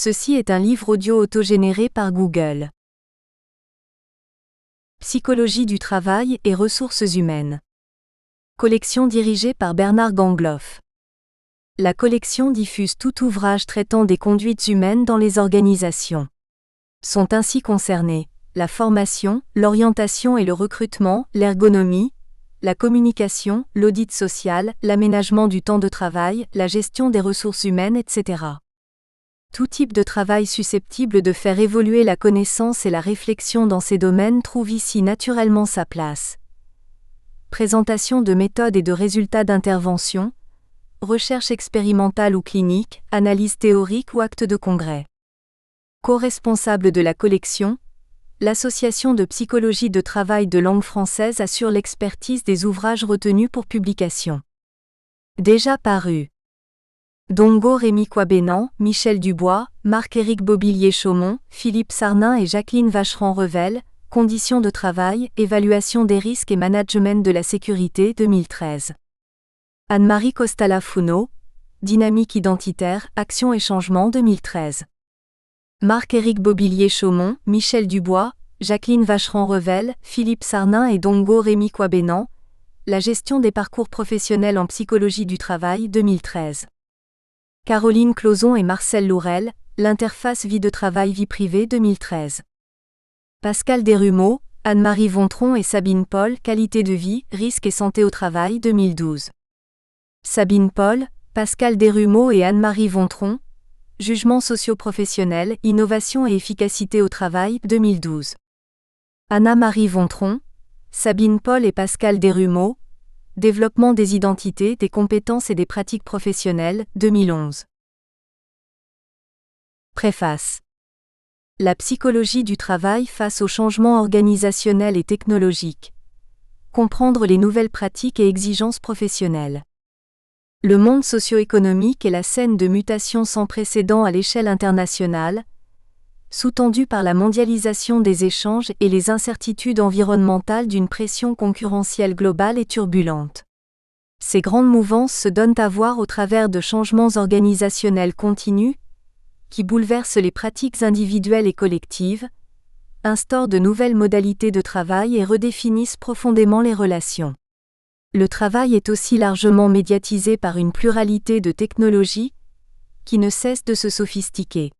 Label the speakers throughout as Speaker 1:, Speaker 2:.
Speaker 1: Ceci est un livre audio autogénéré par Google. Psychologie du travail et ressources humaines. Collection dirigée par Bernard Gangloff. La collection diffuse tout ouvrage traitant des conduites humaines dans les organisations. Sont ainsi concernés la formation, l'orientation et le recrutement, l'ergonomie, la communication, l'audit social, l'aménagement du temps de travail, la gestion des ressources humaines, etc. Tout type de travail susceptible de faire évoluer la connaissance et la réflexion dans ces domaines trouve ici naturellement sa place. Présentation de méthodes et de résultats d'intervention, recherche expérimentale ou clinique, analyse théorique ou acte de congrès. Co-responsable de la collection, l'Association de psychologie de travail de langue française assure l'expertise des ouvrages retenus pour publication. Déjà paru. Dongo Rémy Coibénan, Michel Dubois, Marc-Éric Bobillier-Chaumont, Philippe Sarnin et Jacqueline Vacheron-Revel, Conditions de travail, évaluation des risques et management de la sécurité 2013. Anne-Marie Costala-Founeau, Dynamique identitaire, action et changement 2013. Marc-Éric Bobillier-Chaumont, Michel Dubois, Jacqueline Vacheron-Revel, Philippe Sarnin et Dongo Rémy Coibénan, La gestion des parcours professionnels en psychologie du travail 2013. Caroline Closon et Marcel Lourel, L'interface vie de travail-vie privée 2013. Pascal Desrumeaux, Anne-Marie Vontron et Sabine Paul, Qualité de vie, risques et santé au travail 2012. Sabine Paul, Pascal Desrumeaux et Anne-Marie Vontron, Jugement socio-professionnel, innovation et efficacité au travail 2012. Anna-Marie Vontron, Sabine Paul et Pascal Desrumeaux, Développement des identités, des compétences et des pratiques professionnelles, 2011. Préface. La psychologie du travail face aux changements organisationnels et technologiques. Comprendre les nouvelles pratiques et exigences professionnelles. Le monde socio-économique est la scène de mutations sans précédent à l'échelle internationale, sous-tendue par la mondialisation des échanges et les incertitudes environnementales d'une pression concurrentielle globale et turbulente. Ces grandes mouvances se donnent à voir au travers de changements organisationnels continus, qui bouleversent les pratiques individuelles et collectives, instaurent de nouvelles modalités de travail et redéfinissent profondément les relations. Le travail est aussi largement médiatisé par une pluralité de technologies, qui ne cessent de se sophistiquer.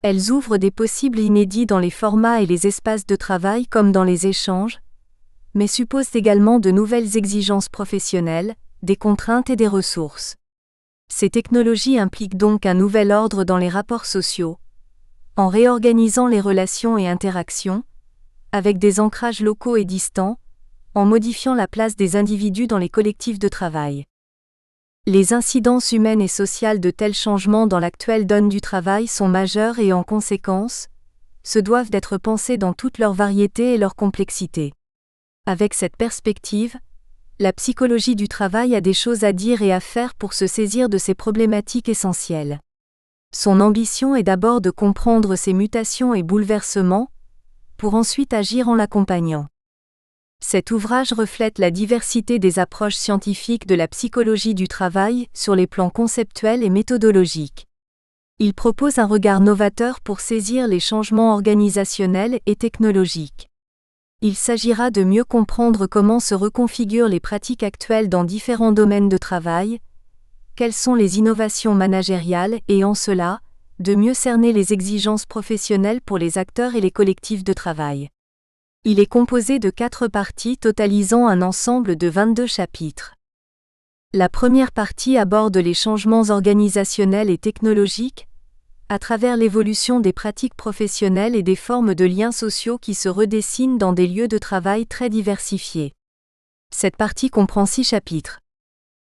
Speaker 1: Elles ouvrent des possibles inédits dans les formats et les espaces de travail comme dans les échanges, mais supposent également de nouvelles exigences professionnelles, des contraintes et des ressources. Ces technologies impliquent donc un nouvel ordre dans les rapports sociaux, en réorganisant les relations et interactions, avec des ancrages locaux et distants, en modifiant la place des individus dans les collectifs de travail. Les incidences humaines et sociales de tels changements dans l'actuelle donne du travail sont majeures et en conséquence, se doivent d'être pensées dans toute leur variété et leur complexité. Avec cette perspective, la psychologie du travail a des choses à dire et à faire pour se saisir de ces problématiques essentielles. Son ambition est d'abord de comprendre ces mutations et bouleversements, pour ensuite agir en l'accompagnant. Cet ouvrage reflète la diversité des approches scientifiques de la psychologie du travail sur les plans conceptuels et méthodologiques. Il propose un regard novateur pour saisir les changements organisationnels et technologiques. Il s'agira de mieux comprendre comment se reconfigurent les pratiques actuelles dans différents domaines de travail, quelles sont les innovations managériales et en cela, de mieux cerner les exigences professionnelles pour les acteurs et les collectifs de travail. Il est composé de 4 parties totalisant un ensemble de 22 chapitres. La première partie aborde les changements organisationnels et technologiques, à travers l'évolution des pratiques professionnelles et des formes de liens sociaux qui se redessinent dans des lieux de travail très diversifiés. Cette partie comprend 6 chapitres.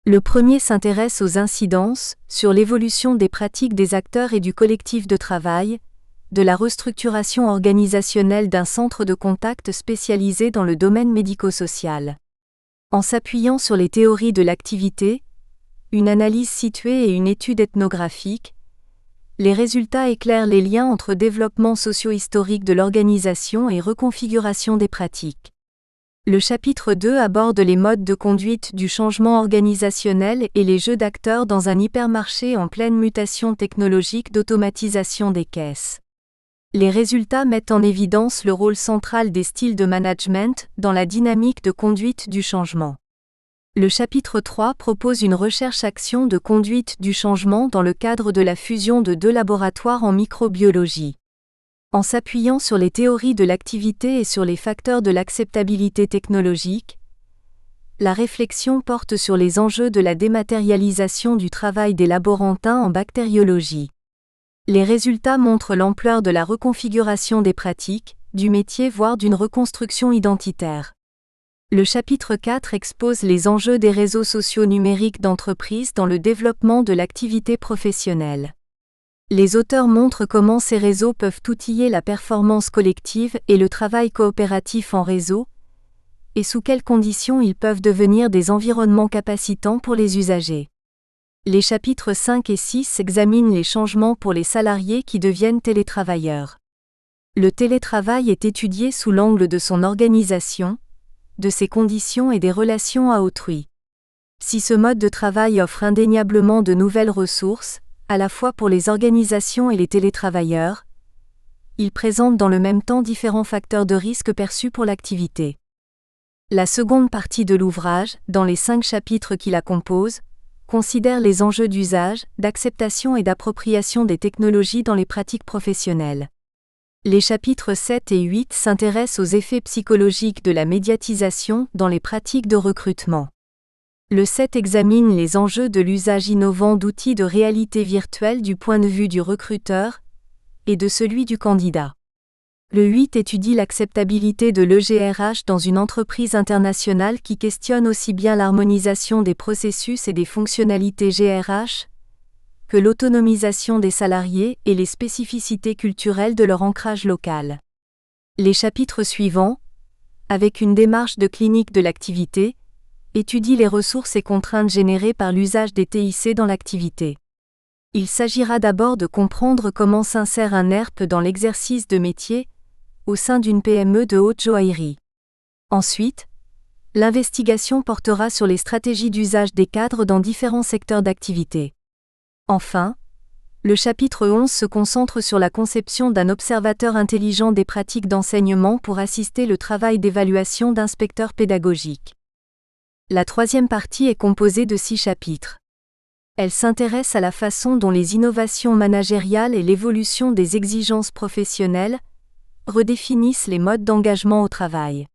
Speaker 1: Le premier s'intéresse aux incidences, sur l'évolution des pratiques des acteurs et du collectif de travail, de la restructuration organisationnelle d'un centre de contact spécialisé dans le domaine médico-social. En s'appuyant sur les théories de l'activité, une analyse située et une étude ethnographique, les résultats éclairent les liens entre développement socio-historique de l'organisation et reconfiguration des pratiques. Le chapitre 2 aborde les modes de conduite du changement organisationnel et les jeux d'acteurs dans un hypermarché en pleine mutation technologique d'automatisation des caisses. Les résultats mettent en évidence le rôle central des styles de management dans la dynamique de conduite du changement. Le chapitre 3 propose une recherche-action de conduite du changement dans le cadre de la fusion de 2 laboratoires en microbiologie. En s'appuyant sur les théories de l'activité et sur les facteurs de l'acceptabilité technologique, la réflexion porte sur les enjeux de la dématérialisation du travail des laborantins en bactériologie. Les résultats montrent l'ampleur de la reconfiguration des pratiques, du métier voire d'une reconstruction identitaire. Le chapitre 4 expose les enjeux des réseaux sociaux numériques d'entreprise dans le développement de l'activité professionnelle. Les auteurs montrent comment ces réseaux peuvent outiller la performance collective et le travail coopératif en réseau, et sous quelles conditions ils peuvent devenir des environnements capacitants pour les usagers. Les chapitres 5 et 6 examinent les changements pour les salariés qui deviennent télétravailleurs. Le télétravail est étudié sous l'angle de son organisation, de ses conditions et des relations à autrui. Si ce mode de travail offre indéniablement de nouvelles ressources, à la fois pour les organisations et les télétravailleurs, il présente dans le même temps différents facteurs de risque perçus pour l'activité. La seconde partie de l'ouvrage, dans les 5 chapitres qui la composent, considère les enjeux d'usage, d'acceptation et d'appropriation des technologies dans les pratiques professionnelles. Les chapitres 7 et 8 s'intéressent aux effets psychologiques de la médiatisation dans les pratiques de recrutement. Le 7 examine les enjeux de l'usage innovant d'outils de réalité virtuelle du point de vue du recruteur et de celui du candidat. Le 8 étudie l'acceptabilité de l'EGRH dans une entreprise internationale qui questionne aussi bien l'harmonisation des processus et des fonctionnalités GRH que l'autonomisation des salariés et les spécificités culturelles de leur ancrage local. Les chapitres suivants, avec une démarche de clinique de l'activité, étudie les ressources et contraintes générées par l'usage des TIC dans l'activité. Il s'agira d'abord de comprendre comment s'insère un ERP dans l'exercice de métier au sein d'une PME de haute joaillerie. Ensuite, l'investigation portera sur les stratégies d'usage des cadres dans différents secteurs d'activité. Enfin, le chapitre 11 se concentre sur la conception d'un observateur intelligent des pratiques d'enseignement pour assister le travail d'évaluation d'inspecteurs pédagogiques. La troisième partie est composée de 6 chapitres. Elle s'intéresse à la façon dont les innovations managériales et l'évolution des exigences professionnelles redéfinissent les modes d'engagement au travail.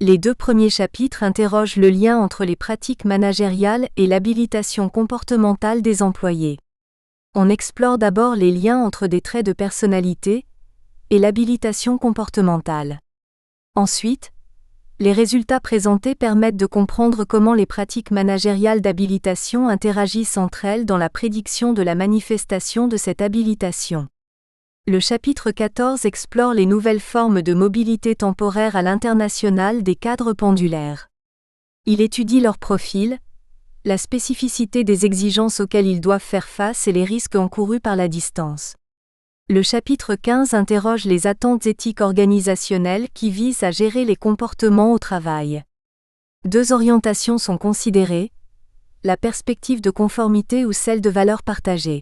Speaker 1: Les 2 premiers chapitres interrogent le lien entre les pratiques managériales et l'habilitation comportementale des employés. On explore d'abord les liens entre des traits de personnalité et l'habilitation comportementale. Ensuite, les résultats présentés permettent de comprendre comment les pratiques managériales d'habilitation interagissent entre elles dans la prédiction de la manifestation de cette habilitation. Le chapitre 14 explore les nouvelles formes de mobilité temporaire à l'international des cadres pendulaires. Il étudie leur profil, la spécificité des exigences auxquelles ils doivent faire face et les risques encourus par la distance. Le chapitre 15 interroge les attentes éthiques organisationnelles qui visent à gérer les comportements au travail. 2 orientations sont considérées, la perspective de conformité ou celle de valeur partagée.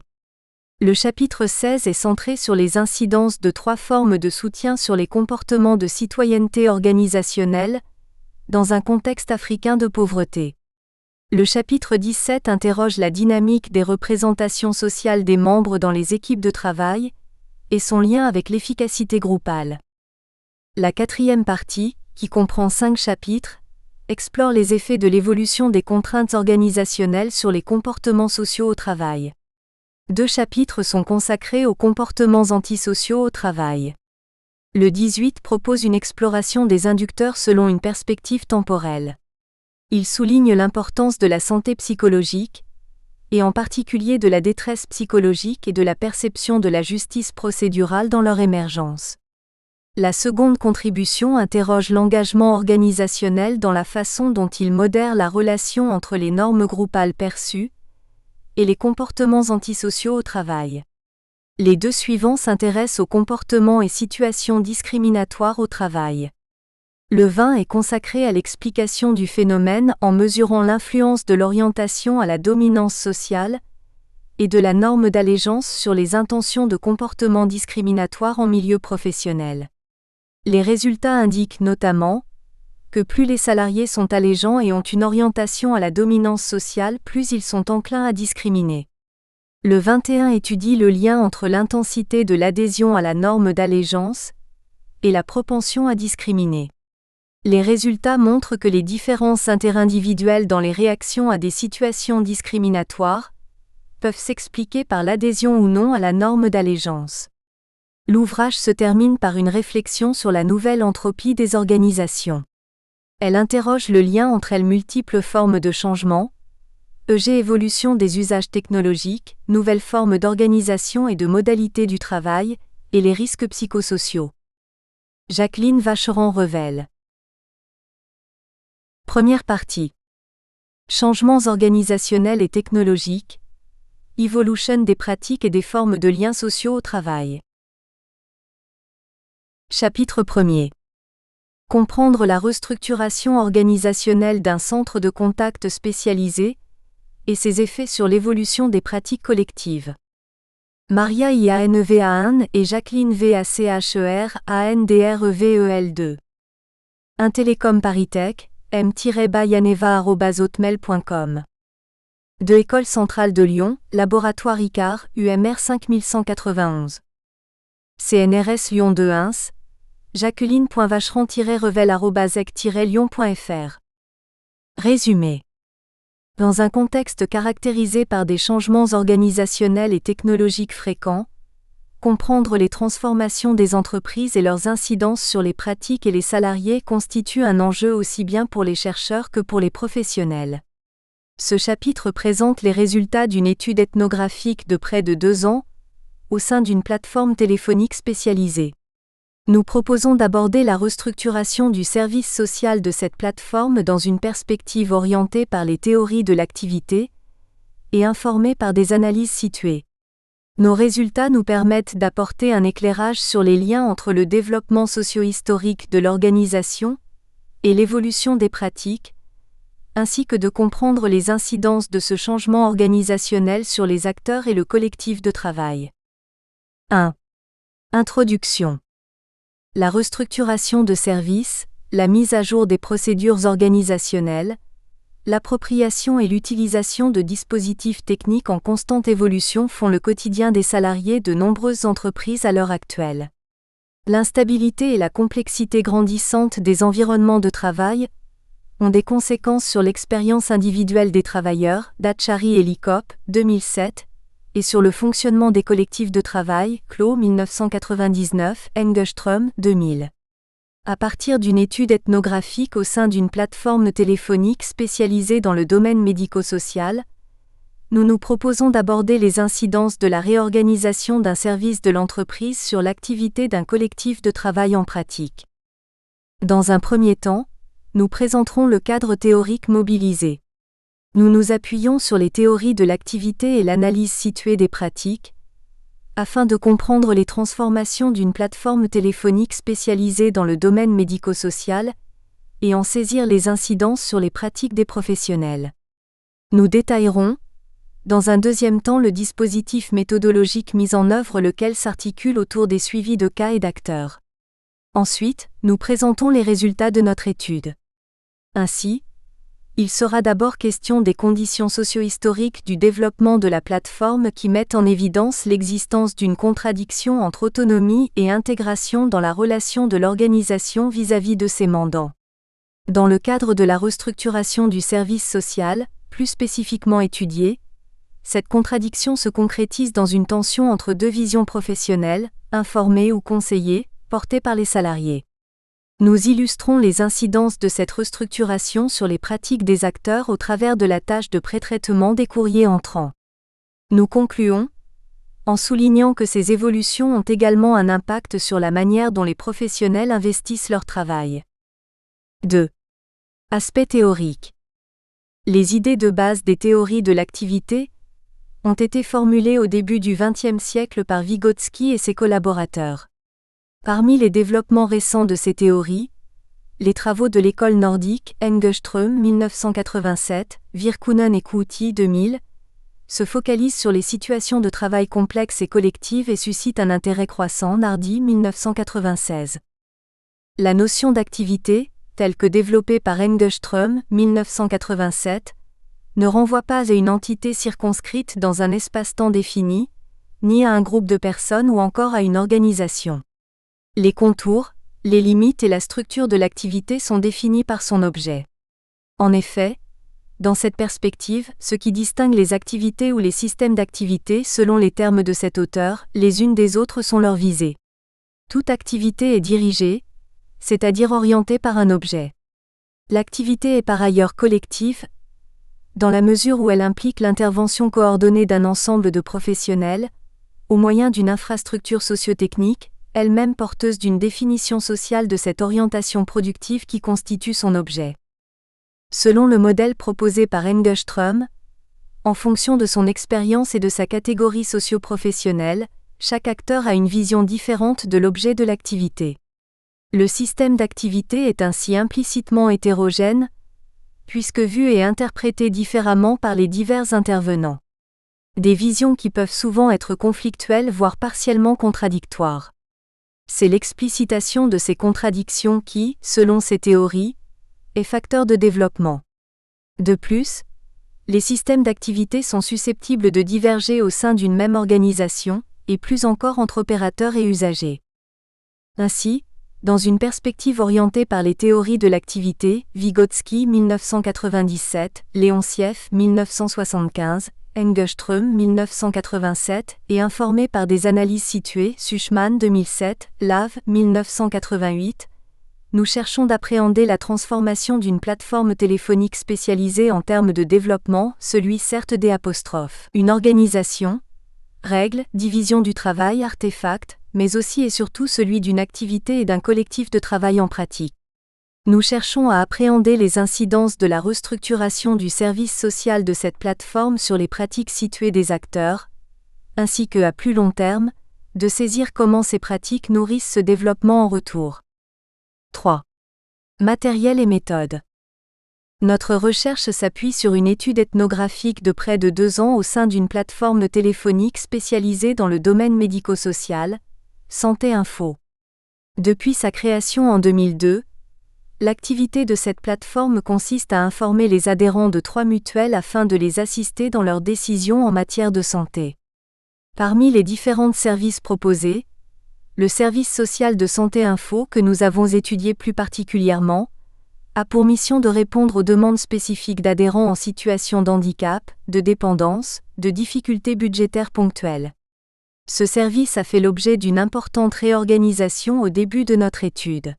Speaker 1: Le chapitre 16 est centré sur les incidences de 3 formes de soutien sur les comportements de citoyenneté organisationnelle, dans un contexte africain de pauvreté. Le chapitre 17 interroge la dynamique des représentations sociales des membres dans les équipes de travail, et son lien avec l'efficacité groupale. La 4e partie, qui comprend 5 chapitres, explore les effets de l'évolution des contraintes organisationnelles sur les comportements sociaux au travail. 2 chapitres sont consacrés aux comportements antisociaux au travail. Le 18 propose une exploration des inducteurs selon une perspective temporelle. Il souligne l'importance de la santé psychologique, et en particulier de la détresse psychologique et de la perception de la justice procédurale dans leur émergence. La seconde contribution interroge l'engagement organisationnel dans la façon dont il modère la relation entre les normes groupales perçues et les comportements antisociaux au travail. Les 2 suivants s'intéressent aux comportements et situations discriminatoires au travail. Le 20 est consacré à l'explication du phénomène en mesurant l'influence de l'orientation à la dominance sociale et de la norme d'allégeance sur les intentions de comportement discriminatoire en milieu professionnel. Les résultats indiquent notamment que plus les salariés sont allégeants et ont une orientation à la dominance sociale, plus ils sont enclins à discriminer. Le 21 étudie le lien entre l'intensité de l'adhésion à la norme d'allégeance et la propension à discriminer. Les résultats montrent que les différences interindividuelles dans les réactions à des situations discriminatoires peuvent s'expliquer par l'adhésion ou non à la norme d'allégeance. L'ouvrage se termine par une réflexion sur la nouvelle entropie des organisations. Elle interroge le lien entre les multiples formes de changement, évolution des usages technologiques, nouvelles formes d'organisation et de modalités du travail, et les risques psychosociaux. Jacqueline Vacheron-Revel. Première partie. Changements organisationnels et technologiques. Évolution des pratiques et des formes de liens sociaux au travail. Chapitre 1er. Comprendre la restructuration organisationnelle d'un centre de contact spécialisé et ses effets sur l'évolution des pratiques collectives. Maria IANVA1 et Jacqueline VACHER-ANDREVEL2. Intélécom Paritech, m-bayaneva@hotmail.com. De École Centrale de Lyon, Laboratoire ICAR, UMR 5191. CNRS Lyon 2 Ins, jacqueline.vacheron-revel@ec-lyon.fr. Résumé. Dans un contexte caractérisé par des changements organisationnels et technologiques fréquents, comprendre les transformations des entreprises et leurs incidences sur les pratiques et les salariés constitue un enjeu aussi bien pour les chercheurs que pour les professionnels. Ce chapitre présente les résultats d'une étude ethnographique de près de 2 ans, au sein d'une plateforme téléphonique spécialisée. Nous proposons d'aborder la restructuration du service social de cette plateforme dans une perspective orientée par les théories de l'activité et informée par des analyses situées. Nos résultats nous permettent d'apporter un éclairage sur les liens entre le développement socio-historique de l'organisation et l'évolution des pratiques, ainsi que de comprendre les incidences de ce changement organisationnel sur les acteurs et le collectif de travail. 1. Introduction. La restructuration de services, la mise à jour des procédures organisationnelles, l'appropriation et l'utilisation de dispositifs techniques en constante évolution font le quotidien des salariés de nombreuses entreprises à l'heure actuelle. L'instabilité et la complexité grandissante des environnements de travail ont des conséquences sur l'expérience individuelle des travailleurs, Dachary et Likop, 2007, et sur le fonctionnement des collectifs de travail, Clos 1999, Engström 2000. À partir d'une étude ethnographique au sein d'une plateforme téléphonique spécialisée dans le domaine médico-social, nous nous proposons d'aborder les incidences de la réorganisation d'un service de l'entreprise sur l'activité d'un collectif de travail en pratique. Dans un premier temps, nous présenterons le cadre théorique mobilisé. Nous nous appuyons sur les théories de l'activité et l'analyse située des pratiques, afin de comprendre les transformations d'une plateforme téléphonique spécialisée dans le domaine médico-social et en saisir les incidences sur les pratiques des professionnels. Nous détaillerons, dans un deuxième temps, le dispositif méthodologique mis en œuvre, lequel s'articule autour des suivis de cas et d'acteurs. Ensuite, nous présentons les résultats de notre étude. Ainsi, il sera d'abord question des conditions socio-historiques du développement de la plateforme qui mettent en évidence l'existence d'une contradiction entre autonomie et intégration dans la relation de l'organisation vis-à-vis de ses mandants. Dans le cadre de la restructuration du service social, plus spécifiquement étudiée, cette contradiction se concrétise dans une tension entre deux visions professionnelles, informées ou conseillées, portées par les salariés. Nous illustrons les incidences de cette restructuration sur les pratiques des acteurs au travers de la tâche de pré-traitement des courriers entrants. Nous concluons, en soulignant que ces évolutions ont également un impact sur la manière dont les professionnels investissent leur travail. 2. Aspect théorique. Les idées de base des théories de l'activité ont été formulées au début du XXe siècle par Vygotsky et ses collaborateurs. Parmi les développements récents de ces théories, Les travaux de l'école nordique Engeström 1987, Virkkunen et Kuutti 2000 se focalisent sur les situations de travail complexes et collectives et suscitent un intérêt croissant. Nardi 1996. La notion d'activité, telle que développée par Engeström 1987, ne renvoie pas à une entité circonscrite dans un espace-temps défini, ni à un groupe de personnes ou encore à une organisation. Les contours, les limites et la structure de l'activité sont définis par son objet. En effet, dans cette perspective, ce qui distingue les activités ou les systèmes d'activité selon les termes de cet auteur, les unes des autres sont leurs visées. Toute activité est dirigée, c'est-à-dire orientée par un objet. L'activité est par ailleurs collective, dans la mesure où elle implique l'intervention coordonnée d'un ensemble de professionnels, au moyen d'une infrastructure socio-technique, elle-même porteuse d'une définition sociale de cette orientation productive qui constitue son objet. Selon le modèle proposé par Engeström, en fonction de son expérience et de sa catégorie socio-professionnelle, chaque acteur a une vision différente de l'objet de l'activité. Le système d'activité est ainsi implicitement hétérogène, puisque vu et interprété différemment par les divers intervenants. Des visions qui peuvent souvent être conflictuelles voire partiellement contradictoires. C'est l'explicitation de ces contradictions qui, selon ces théories, est facteur de développement. De plus, les systèmes d'activité sont susceptibles de diverger au sein d'une même organisation, et plus encore entre opérateurs et usagers. Ainsi, dans une perspective orientée par les théories de l'activité, Vygotsky 1997, Leontiev 1975, Engeström 1987, et informée par des analyses situées, Suchman 2007, Lave 1988, nous cherchons d'appréhender la transformation d'une plateforme téléphonique spécialisée en termes de développement, celui certes des apostrophes. Une organisation, règles, division du travail, artefacts, mais aussi et surtout celui d'une activité et d'un collectif de travail en pratique. Nous cherchons à appréhender les incidences de la restructuration du service social de cette plateforme sur les pratiques situées des acteurs, ainsi que, à plus long terme, de saisir comment ces pratiques nourrissent ce développement en retour. 3. Matériel et méthode. Notre recherche s'appuie sur une étude ethnographique de près de 2 ans au sein d'une plateforme téléphonique spécialisée dans le domaine médico-social, Santé Info. Depuis sa création en 2002, l'activité de cette plateforme consiste à informer les adhérents de 3 mutuelles afin de les assister dans leurs décisions en matière de santé. Parmi les différents services proposés, le service social de Santé Info que nous avons étudié plus particulièrement, a pour mission de répondre aux demandes spécifiques d'adhérents en situation d'handicap, de dépendance, de difficultés budgétaires ponctuelles. Ce service a fait l'objet d'une importante réorganisation au début de notre étude.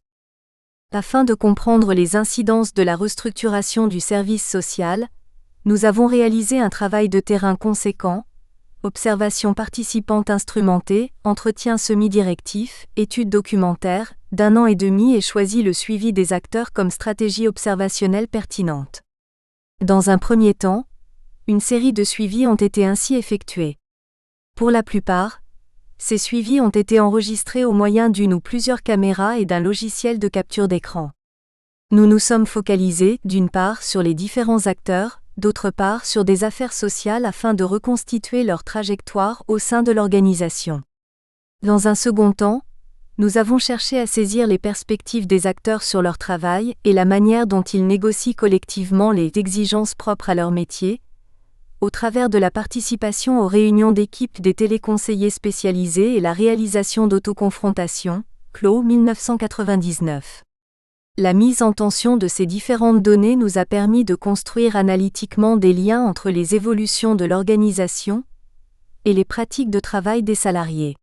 Speaker 1: Afin de comprendre les incidences de la restructuration du service social, nous avons réalisé un travail de terrain conséquent, observation participante instrumentée, entretien semi-directif, étude documentaire, d'1 an et demi et choisi le suivi des acteurs comme stratégie observationnelle pertinente. Dans un premier temps, une série de suivis ont été ainsi effectués. Pour la plupart, ces suivis ont été enregistrés au moyen d'une ou plusieurs caméras et d'un logiciel de capture d'écran. Nous nous sommes focalisés, d'une part, sur les différents acteurs, d'autre part sur des affaires sociales afin de reconstituer leur trajectoire au sein de l'organisation. Dans un second temps, nous avons cherché à saisir les perspectives des acteurs sur leur travail et la manière dont ils négocient collectivement les exigences propres à leur métier, au travers de la participation aux réunions d'équipe des téléconseillers spécialisés et la réalisation d'autoconfrontations, Clos 1999. La mise en tension de ces différentes données nous a permis de construire analytiquement des liens entre les évolutions de l'organisation et les pratiques de travail des salariés.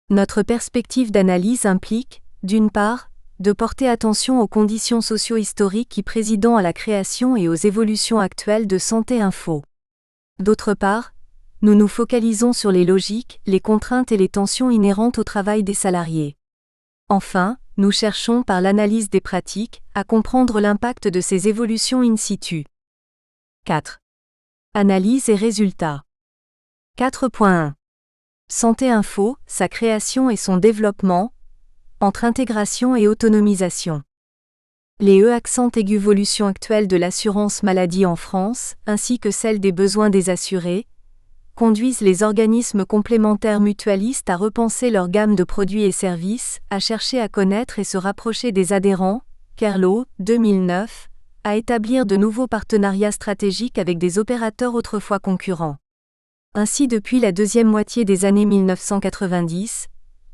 Speaker 1: Notre perspective d'analyse implique, d'une part, de porter attention aux conditions socio-historiques qui président à la création et aux évolutions actuelles de Santé Info. D'autre part, nous nous focalisons sur les logiques, les contraintes et les tensions inhérentes au travail des salariés. Enfin, nous cherchons par l'analyse des pratiques, à comprendre l'impact de ces évolutions in situ. 4. Analyse et résultats. 4.1. Santé Info, sa création et son développement, entre intégration et autonomisation. Les accent évolution actuelle de l'assurance maladie en France, ainsi que celle des besoins des assurés, conduisent les organismes complémentaires mutualistes à repenser leur gamme de produits et services, à chercher à connaître et se rapprocher des adhérents. Kerlo, 2009, à établir de nouveaux partenariats stratégiques avec des opérateurs autrefois concurrents. Ainsi, depuis la deuxième moitié des années 1990,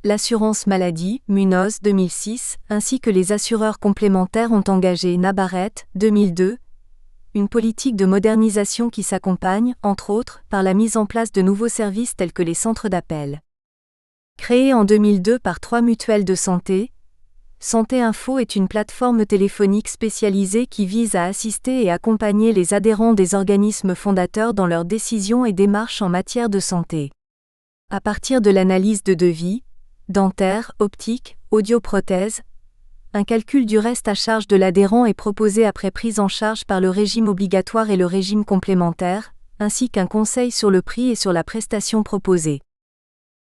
Speaker 1: l'assurance maladie, Munoz 2006, ainsi que les assureurs complémentaires ont engagé Nabaret 2002, une politique de modernisation qui s'accompagne, entre autres, par la mise en place de nouveaux services tels que les centres d'appel. Créée en 2002 par 3 mutuelles de santé, Santé Info est une plateforme téléphonique spécialisée qui vise à assister et accompagner les adhérents des organismes fondateurs dans leurs décisions et démarches en matière de santé. À partir de l'analyse de devis, dentaire, optique, audioprothèse, un calcul du reste à charge de l'adhérent est proposé après prise en charge par le régime obligatoire et le régime complémentaire, ainsi qu'un conseil sur le prix et sur la prestation proposée.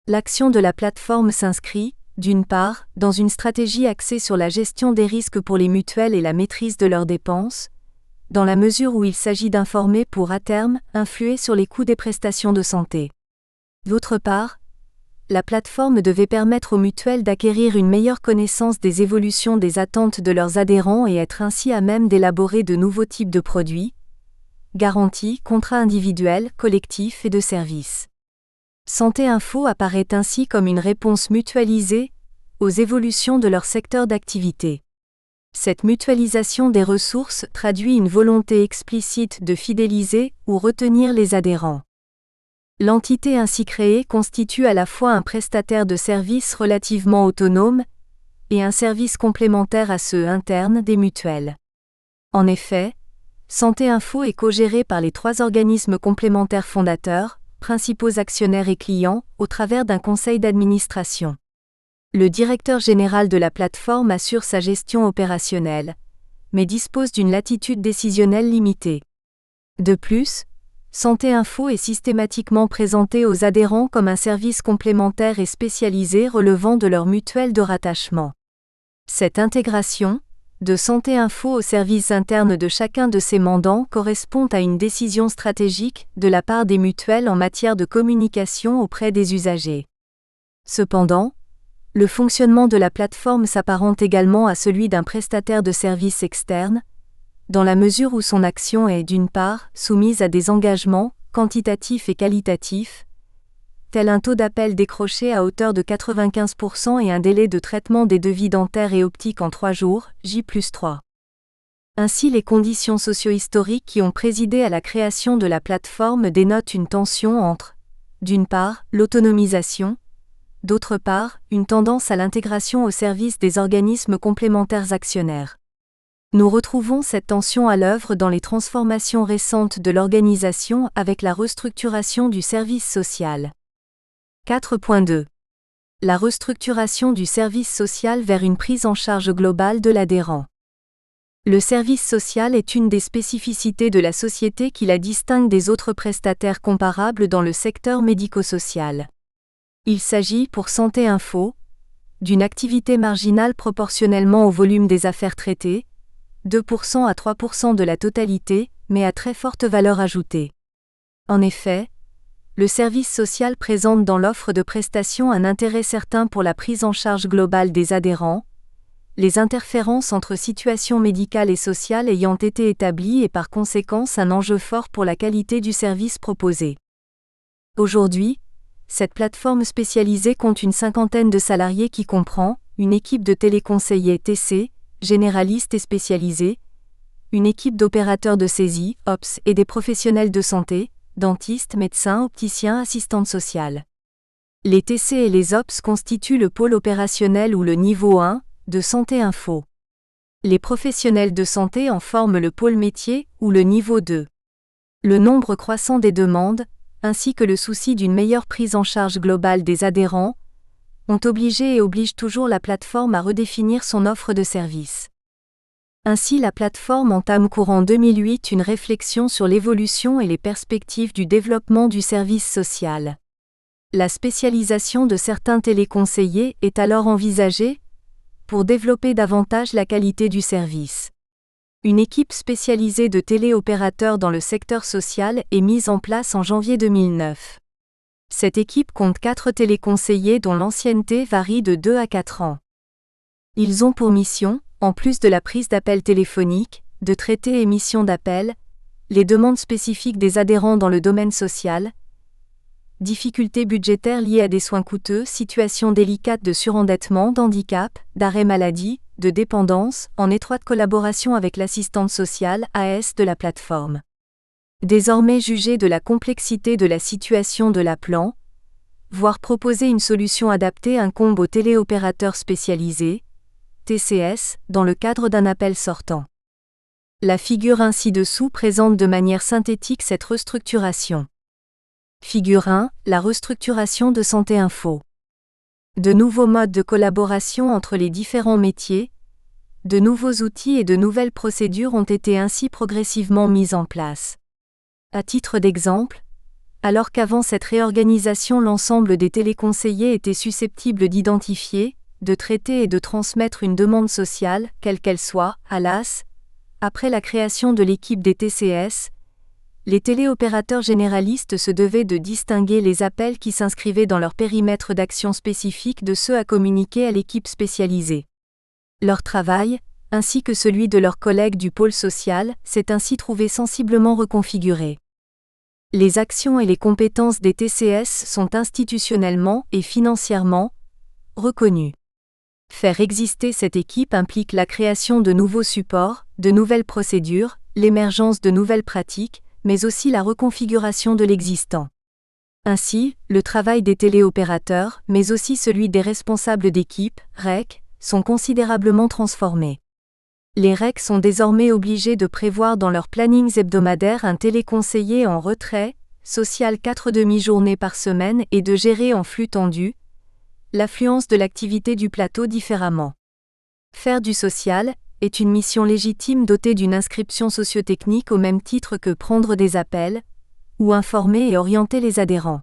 Speaker 1: L'action de la plateforme s'inscrit, d'une part, dans une stratégie axée sur la gestion des risques pour les mutuelles et la maîtrise de leurs dépenses, dans la mesure où il s'agit d'informer pour, à terme, influer sur les coûts des prestations de santé. D'autre part, la plateforme devait permettre aux mutuelles d'acquérir une meilleure connaissance des évolutions des attentes de leurs adhérents et être ainsi à même d'élaborer de nouveaux types de produits, garanties, contrats individuels, collectifs et de services. Santé Info apparaît ainsi comme une réponse mutualisée aux évolutions de leur secteur d'activité. Cette mutualisation des ressources traduit une volonté explicite de fidéliser ou retenir les adhérents. L'entité ainsi créée constitue à la fois un prestataire de services relativement autonome et un service complémentaire à ceux internes des mutuelles. En effet, Santé Info est co-gérée par les 3 organismes complémentaires fondateurs, principaux actionnaires et clients, au travers d'un conseil d'administration. Le directeur général de la plateforme assure sa gestion opérationnelle, mais dispose d'une latitude décisionnelle limitée. De plus, Santé Info est systématiquement présenté aux adhérents comme un service complémentaire et spécialisé relevant de leur mutuelle de rattachement. Cette intégration, de Santé Info aux services internes de chacun de ses mandants correspond à une décision stratégique de la part des mutuelles en matière de communication auprès des usagers. Cependant, le fonctionnement de la plateforme s'apparente également à celui d'un prestataire de services externe, dans la mesure où son action est, d'une part, soumise à des engagements, quantitatifs et qualitatifs, tel un taux d'appel décroché à hauteur de 95% et un délai de traitement des devis dentaires et optiques en 3 jours, J+3. Ainsi, les conditions socio-historiques qui ont présidé à la création de la plateforme dénotent une tension entre, d'une part, l'autonomisation, d'autre part, une tendance à l'intégration au service des organismes complémentaires actionnaires. Nous retrouvons cette tension à l'œuvre dans les transformations récentes de l'organisation avec la restructuration du service social. 4.2. La restructuration du service social vers une prise en charge globale de l'adhérent. Le service social est une des spécificités de la société qui la distingue des autres prestataires comparables dans le secteur médico-social. Il s'agit, pour Santé Info, d'une activité marginale proportionnellement au volume des affaires traitées, 2% à 3% de la totalité, mais à très forte valeur ajoutée. En effet, le service social présente dans l'offre de prestations un intérêt certain pour la prise en charge globale des adhérents, les interférences entre situations médicales et sociales ayant été établies et par conséquence un enjeu fort pour la qualité du service proposé. Aujourd'hui, cette plateforme spécialisée compte une 50aine de salariés qui comprend une équipe de téléconseillers TC, généralistes et spécialisés, une équipe d'opérateurs de saisie, OPS, et des professionnels de santé, dentistes, médecins, opticiens, assistantes sociales. Les TC et les OPS constituent le pôle opérationnel ou le niveau 1 de Santé Info. Les professionnels de santé en forment le pôle métier ou le niveau 2. Le nombre croissant des demandes, ainsi que le souci d'une meilleure prise en charge globale des adhérents, ont obligé et obligent toujours la plateforme à redéfinir son offre de services. Ainsi, la plateforme entame courant 2008 une réflexion sur l'évolution et les perspectives du développement du service social. La spécialisation de certains téléconseillers est alors envisagée, pour développer davantage la qualité du service. Une équipe spécialisée de téléopérateurs dans le secteur social est mise en place en janvier 2009. Cette équipe compte 4 téléconseillers dont l'ancienneté varie de 2 à 4 ans. Ils ont pour mission, en plus de la prise d'appels téléphoniques, de traiter émission d'appels, les demandes spécifiques des adhérents dans le domaine social, difficultés budgétaires liées à des soins coûteux, situations délicates de surendettement, d'handicap, d'arrêt maladie, de dépendance, en étroite collaboration avec l'assistante sociale AS de la plateforme. Désormais jugée de la complexité de la situation de l'appelant, voire proposer une solution adaptée incombe aux téléopérateurs spécialisés, TCS, dans le cadre d'un appel sortant. La figure ainsi-dessous présente de manière synthétique cette restructuration. Figure 1, la restructuration de Santé Info. De nouveaux modes de collaboration entre les différents métiers, de nouveaux outils et de nouvelles procédures ont été ainsi progressivement mis en place. À titre d'exemple, alors qu'avant cette réorganisation l'ensemble des téléconseillers étaient susceptibles d'identifier, de traiter et de transmettre une demande sociale, quelle qu'elle soit, à l'AS, après la création de l'équipe des TCS, les téléopérateurs généralistes se devaient de distinguer les appels qui s'inscrivaient dans leur périmètre d'action spécifique de ceux à communiquer à l'équipe spécialisée. Leur travail, ainsi que celui de leurs collègues du pôle social, s'est ainsi trouvé sensiblement reconfiguré. Les actions et les compétences des TCS sont institutionnellement et financièrement reconnues. Faire exister cette équipe implique la création de nouveaux supports, de nouvelles procédures, l'émergence de nouvelles pratiques, mais aussi la reconfiguration de l'existant. Ainsi, le travail des téléopérateurs, mais aussi celui des responsables d'équipe, REC, sont considérablement transformés. Les REC sont désormais obligés de prévoir dans leurs plannings hebdomadaires un téléconseiller en retrait, social 4 demi-journées par semaine et de gérer en flux tendu l'affluence de l'activité du plateau différemment. Faire du social est une mission légitime dotée d'une inscription sociotechnique au même titre que prendre des appels, ou informer et orienter les adhérents.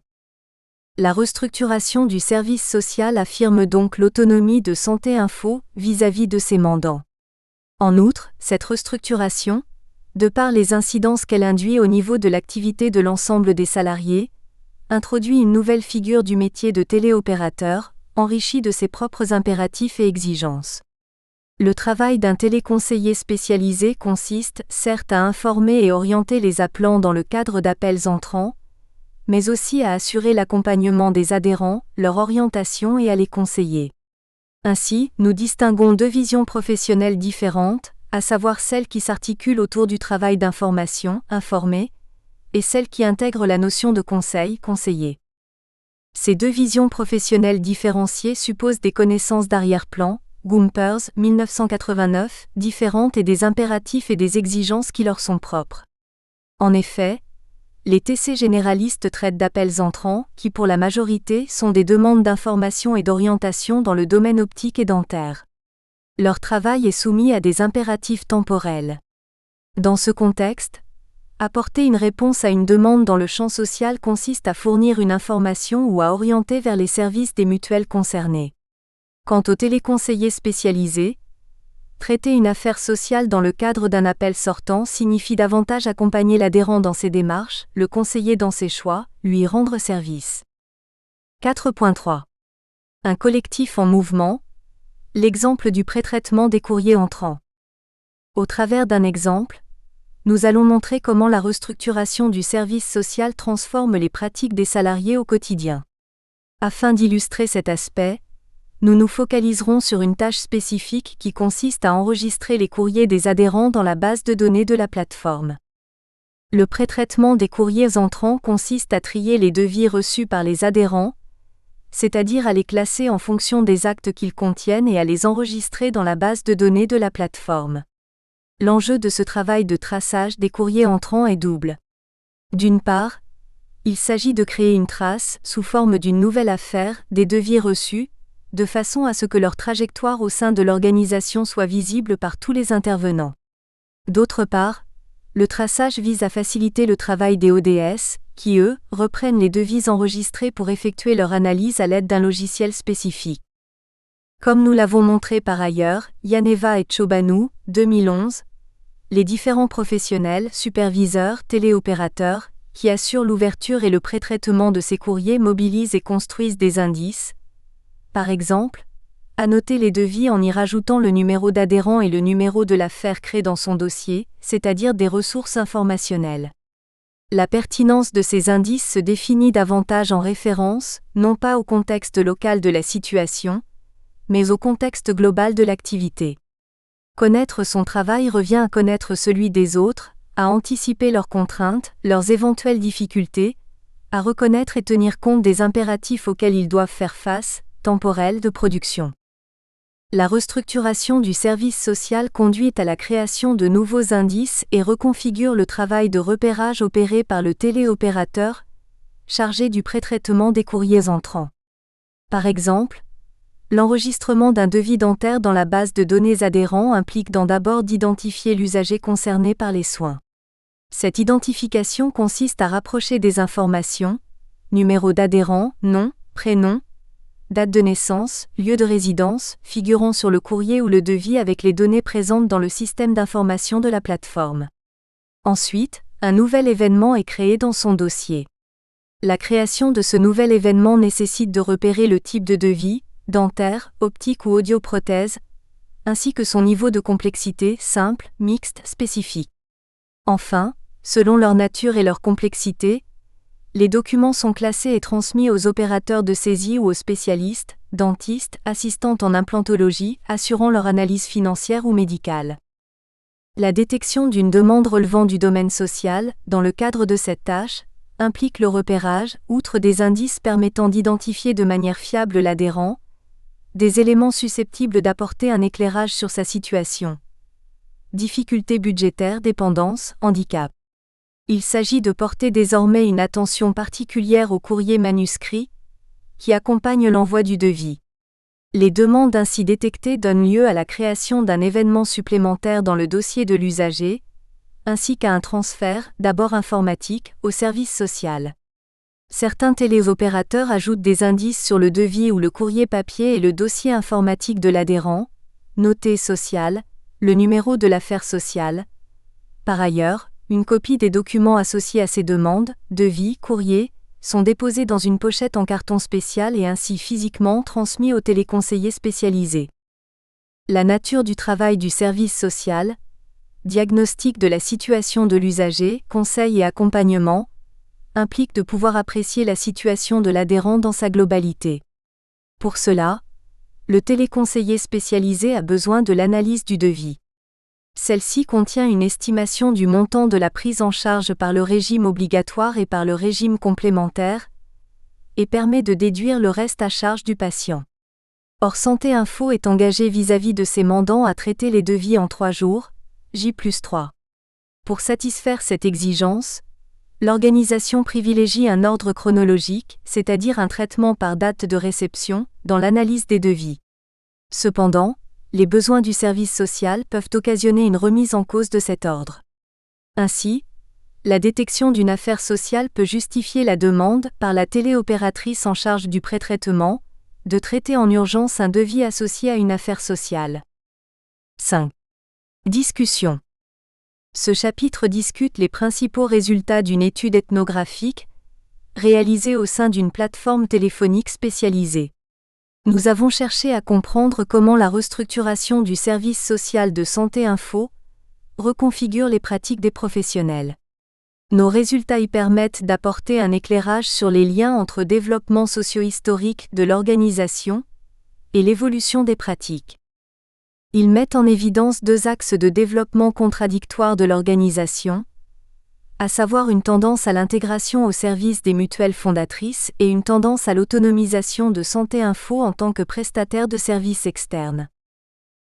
Speaker 1: La restructuration du service social affirme donc l'autonomie de Santé Info vis-à-vis de ses mandants. En outre, cette restructuration, de par les incidences qu'elle induit au niveau de l'activité de l'ensemble des salariés, introduit une nouvelle figure du métier de téléopérateur, enrichie de ses propres impératifs et exigences. Le travail d'un téléconseiller spécialisé consiste, certes, à informer et orienter les appelants dans le cadre d'appels entrants, mais aussi à assurer l'accompagnement des adhérents, leur orientation et à les conseiller. Ainsi, nous distinguons 2 visions professionnelles différentes, à savoir celle qui s'articule autour du travail d'information, informer, et celle qui intègre la notion de conseil, conseiller. Ces 2 visions professionnelles différenciées supposent des connaissances d'arrière-plan, Gumpers, 1989, différentes et des impératifs et des exigences qui leur sont propres. En effet, les TC généralistes traitent d'appels entrants, qui pour la majorité sont des demandes d'information et d'orientation dans le domaine optique et dentaire. Leur travail est soumis à des impératifs temporels. Dans ce contexte, apporter une réponse à une demande dans le champ social consiste à fournir une information ou à orienter vers les services des mutuelles concernées. Quant aux téléconseillers spécialisés, traiter une affaire sociale dans le cadre d'un appel sortant signifie davantage accompagner l'adhérent dans ses démarches, le conseiller dans ses choix, lui rendre service. 4.3. Un collectif en mouvement, l'exemple du pré-traitement des courriers entrants. Au travers d'un exemple, nous allons montrer comment la restructuration du service social transforme les pratiques des salariés au quotidien. Afin d'illustrer cet aspect, nous nous focaliserons sur une tâche spécifique qui consiste à enregistrer les courriers des adhérents dans la base de données de la plateforme. Le pré-traitement des courriers entrants consiste à trier les devis reçus par les adhérents, c'est-à-dire à les classer en fonction des actes qu'ils contiennent et à les enregistrer dans la base de données de la plateforme. L'enjeu de ce travail de traçage des courriers entrants est double. D'une part, il s'agit de créer une trace, sous forme d'une nouvelle affaire, des devis reçus, de façon à ce que leur trajectoire au sein de l'organisation soit visible par tous les intervenants. D'autre part, le traçage vise à faciliter le travail des ODS, qui eux, reprennent les devis enregistrés pour effectuer leur analyse à l'aide d'un logiciel spécifique. Comme nous l'avons montré par ailleurs, Yaneva et Chobanu, 2011, les différents professionnels, superviseurs, téléopérateurs, qui assurent l'ouverture et le pré-traitement de ces courriers mobilisent et construisent des indices. Par exemple, annoter les devis en y rajoutant le numéro d'adhérent et le numéro de l'affaire créé dans son dossier, c'est-à-dire des ressources informationnelles. La pertinence de ces indices se définit davantage en référence, non pas au contexte local de la situation, mais au contexte global de l'activité. Connaître son travail revient à connaître celui des autres, à anticiper leurs contraintes, leurs éventuelles difficultés, à reconnaître et tenir compte des impératifs auxquels ils doivent faire face, temporels de production. La restructuration du service social conduit à la création de nouveaux indices et reconfigure le travail de repérage opéré par le téléopérateur, chargé du pré-traitement des courriers entrants. Par exemple, l'enregistrement d'un devis dentaire dans la base de données adhérents implique d'abord d'identifier l'usager concerné par les soins. Cette identification consiste à rapprocher des informations, numéro d'adhérent, nom, prénom, date de naissance, lieu de résidence, figurant sur le courrier ou le devis avec les données présentes dans le système d'information de la plateforme. Ensuite, un nouvel événement est créé dans son dossier. La création de ce nouvel événement nécessite de repérer le type de devis, dentaire, optique ou audioprothèse, ainsi que son niveau de complexité, simple, mixte, spécifique. Enfin, selon leur nature et leur complexité, les documents sont classés et transmis aux opérateurs de saisie ou aux spécialistes, dentistes, assistantes en implantologie, assurant leur analyse financière ou médicale. La détection d'une demande relevant du domaine social, dans le cadre de cette tâche, implique le repérage, outre des indices permettant d'identifier de manière fiable l'adhérent, des éléments susceptibles d'apporter un éclairage sur sa situation. Difficultés budgétaires, dépendance, handicap. Il s'agit de porter désormais une attention particulière aux courriers manuscrits, qui accompagnent l'envoi du devis. Les demandes ainsi détectées donnent lieu à la création d'un événement supplémentaire dans le dossier de l'usager, ainsi qu'à un transfert, d'abord informatique, au service social. Certains téléopérateurs ajoutent des indices sur le devis ou le courrier papier et le dossier informatique de l'adhérent, noté social, le numéro de l'affaire sociale. Par ailleurs, une copie des documents associés à ces demandes, devis, courriers, sont déposés dans une pochette en carton spécial et ainsi physiquement transmis aux téléconseillers spécialisés. La nature du travail du service social, diagnostic de la situation de l'usager, conseil et accompagnement, implique de pouvoir apprécier la situation de l'adhérent dans sa globalité. Pour cela, le téléconseiller spécialisé a besoin de l'analyse du devis. Celle-ci contient une estimation du montant de la prise en charge par le régime obligatoire et par le régime complémentaire, et permet de déduire le reste à charge du patient. Or Santé Info est engagé vis-à-vis de ses mandants à traiter les devis en 3 jours, J+3. Pour satisfaire cette exigence, l'organisation privilégie un ordre chronologique, c'est-à-dire un traitement par date de réception, dans l'analyse des devis. Cependant, les besoins du service social peuvent occasionner une remise en cause de cet ordre. Ainsi, la détection d'une affaire sociale peut justifier la demande, par la téléopératrice en charge du pré-traitement, de traiter en urgence un devis associé à une affaire sociale. 5. Discussion. Ce chapitre discute les principaux résultats d'une étude ethnographique, réalisée au sein d'une plateforme téléphonique spécialisée. Nous avons cherché à comprendre comment la restructuration du service social de Santé Info reconfigure les pratiques des professionnels. Nos résultats y permettent d'apporter un éclairage sur les liens entre développement socio-historique de l'organisation et l'évolution des pratiques. Ils mettent en évidence 2 axes de développement contradictoires de l'organisation, à savoir une tendance à l'intégration au service des mutuelles fondatrices et une tendance à l'autonomisation de Santé Info en tant que prestataire de services externes.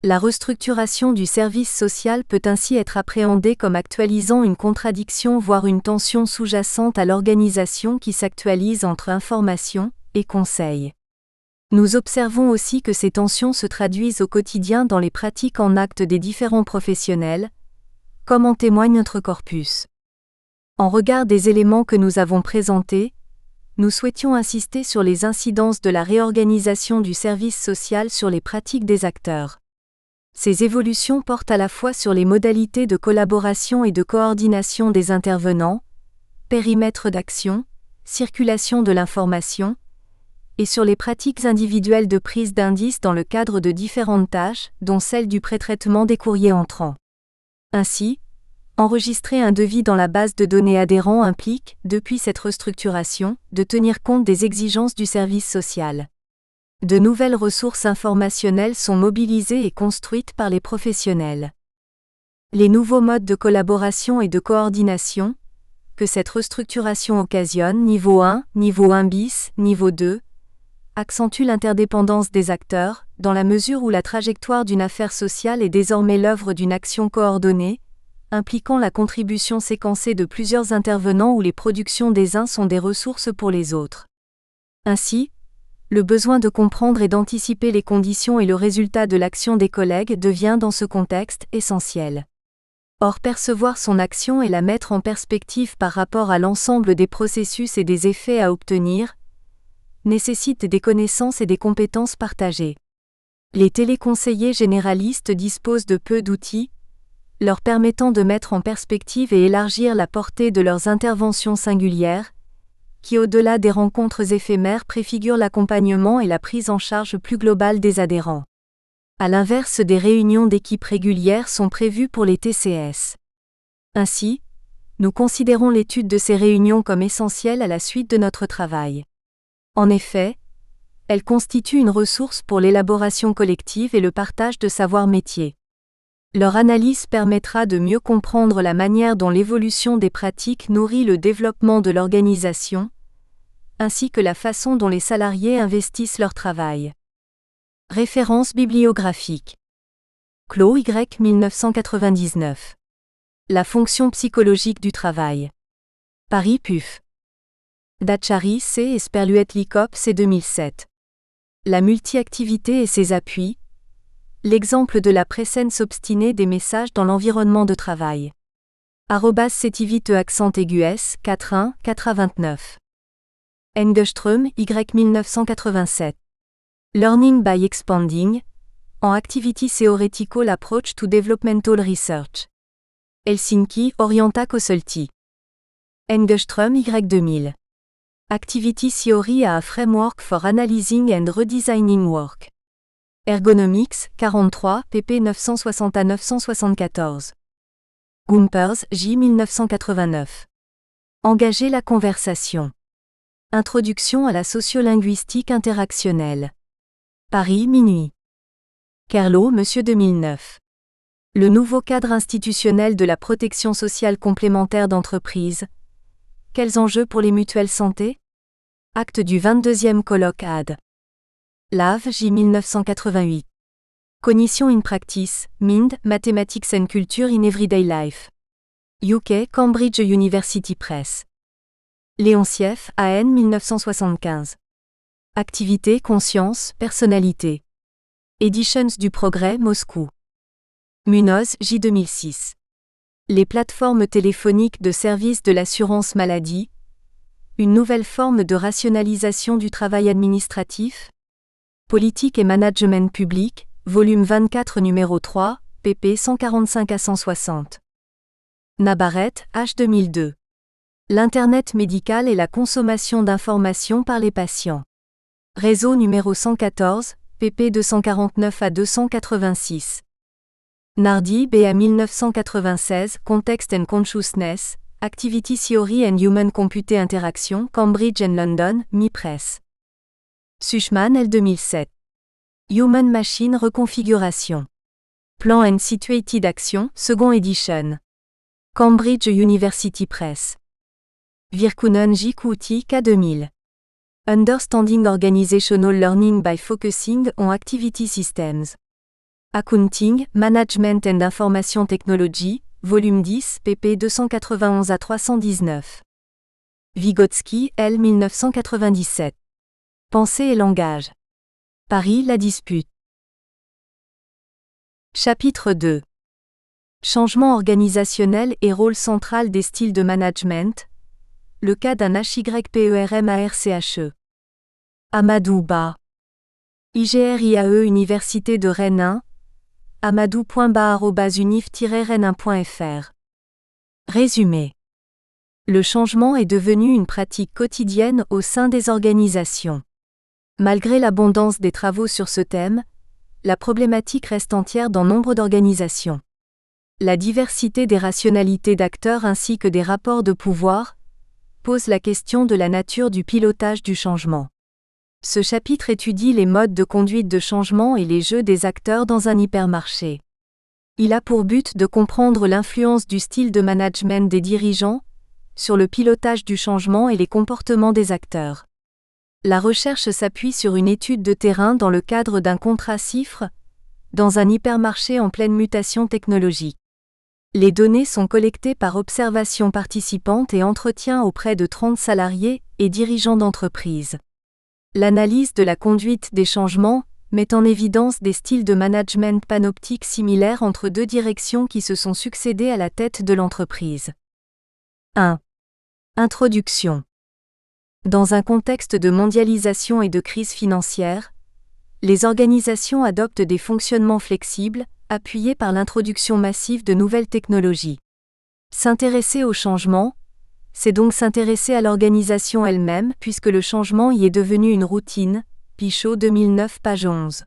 Speaker 1: La restructuration du service social peut ainsi être appréhendée comme actualisant une contradiction voire une tension sous-jacente à l'organisation qui s'actualise entre information et conseil. Nous observons aussi que ces tensions se traduisent au quotidien dans les pratiques en acte des différents professionnels, comme en témoigne notre corpus. En regard des éléments que nous avons présentés, nous souhaitions insister sur les incidences de la réorganisation du service social sur les pratiques des acteurs. Ces évolutions portent à la fois sur les modalités de collaboration et de coordination des intervenants, périmètre d'action, circulation de l'information, et sur les pratiques individuelles de prise d'indices dans le cadre de différentes tâches, dont celle du pré-traitement des courriers entrants. Ainsi, enregistrer un devis dans la base de données adhérents implique, depuis cette restructuration, de tenir compte des exigences du service social. De nouvelles ressources informationnelles sont mobilisées et construites par les professionnels. Les nouveaux modes de collaboration et de coordination, que cette restructuration occasionne, niveau 1, niveau 1 bis, niveau 2, accentue l'interdépendance des acteurs, dans la mesure où la trajectoire d'une affaire sociale est désormais l'œuvre d'une action coordonnée, impliquant la contribution séquencée de plusieurs intervenants où les productions des uns sont des ressources pour les autres. Ainsi, le besoin de comprendre et d'anticiper les conditions et le résultat de l'action des collègues devient dans ce contexte essentiel. Or, percevoir son action et la mettre en perspective par rapport à l'ensemble des processus et des effets à obtenir nécessite des connaissances et des compétences partagées. Les téléconseillers généralistes disposent de peu d'outils, leur permettant de mettre en perspective et élargir la portée de leurs interventions singulières, qui au-delà des rencontres éphémères préfigurent l'accompagnement et la prise en charge plus globale des adhérents. À l'inverse, des réunions d'équipe régulières sont prévues pour les TCS. Ainsi, nous considérons l'étude de ces réunions comme essentielle à la suite de notre travail. En effet, elles constituent une ressource pour l'élaboration collective et le partage de savoir métier. Leur analyse permettra de mieux comprendre la manière dont l'évolution des pratiques nourrit le développement de l'organisation, ainsi que la façon dont les salariés investissent leur travail. Références bibliographiques. Clos Y 1999. La fonction psychologique du travail. Paris PUF. Dachary C. et Sperluet-Licop C. 2007. La multi-activité et ses appuis. L'exemple de la présence obstinée des messages dans l'environnement de travail. @cetivite accent aigu S 41 429. Engeström Y 1987. Learning by Expanding, en Activity Theoretical Approach to Developmental Research. Helsinki, Orienta Consulti. Engeström Y 2000. Activity Theory a Framework for Analyzing and Redesigning Work. Ergonomics, 43, pp 960 à 974. Gumpers, J. 1989. Engager la conversation. Introduction à la sociolinguistique interactionnelle. Paris, minuit. Kerlo, Monsieur 2009. Le nouveau cadre institutionnel de la protection sociale complémentaire d'entreprise. Quels enjeux pour les mutuelles santé? Acte du 22e colloque AD. Lave, J. 1988. Cognition in Practice, MIND, Mathematics and Culture in Everyday Life. UK, Cambridge University Press. Leontiev, A.N. 1975. Activité, conscience, personnalité. Editions du Progrès, Moscou. Munoz, J. 2006. Les plateformes téléphoniques de services de l'assurance maladie. Une nouvelle forme de rationalisation du travail administratif. Politique et management public, volume 24 numéro 3, pp 145 à 160. Nabaret, H. 2002. L'Internet médical et la consommation d'informations par les patients. Réseau numéro 114, pp 249 à 286. Nardi, B. A. 1996, Context and Consciousness, Activity Theory and Human Computer Interaction, Cambridge and London, Mi-Press. Suchman, L. 2007. Human Machine Reconfiguration. Plan and Situated Action, second edition. Cambridge University Press. Virkunen J. Kuti, K. 2000. Understanding Organizational Learning by Focusing on Activity Systems. Accounting, Management and Information Technology, volume 10, pp 291 à 319. Vygotsky, L. 1997. Pensée et langage. Paris, La Dispute. Chapitre 2. Changement organisationnel et rôle central des styles de management. le cas d'un HYPERMARCHE. Amadou Ba. IGRIAE Université de Rennes 1. amadou.ba@unif-rennes1.fr. Résumé. Le changement est devenu une pratique quotidienne au sein des organisations. Malgré l'abondance des travaux sur ce thème, la problématique reste entière dans nombre d'organisations. La diversité des rationalités d'acteurs ainsi que des rapports de pouvoir pose la question de la nature du pilotage du changement. Ce chapitre étudie les modes de conduite de changement et les jeux des acteurs dans un hypermarché. Il a pour but de comprendre l'influence du style de management des dirigeants sur le pilotage du changement et les comportements des acteurs. La recherche s'appuie sur une étude de terrain dans le cadre d'un contrat CIFRE, dans un hypermarché en pleine mutation technologique. Les données sont collectées par observation participante et entretien auprès de 30 salariés et dirigeants d'entreprise. L'analyse de la conduite des changements met en évidence des styles de management panoptiques similaires entre deux directions qui se sont succédés à la tête de l'entreprise. 1. Introduction. Dans un contexte de mondialisation et de crise financière, les organisations adoptent des fonctionnements flexibles, appuyés par l'introduction massive de nouvelles technologies. S'intéresser au changement, c'est donc s'intéresser à l'organisation elle-même puisque le changement y est devenu une routine. Pichot 2009 page 11.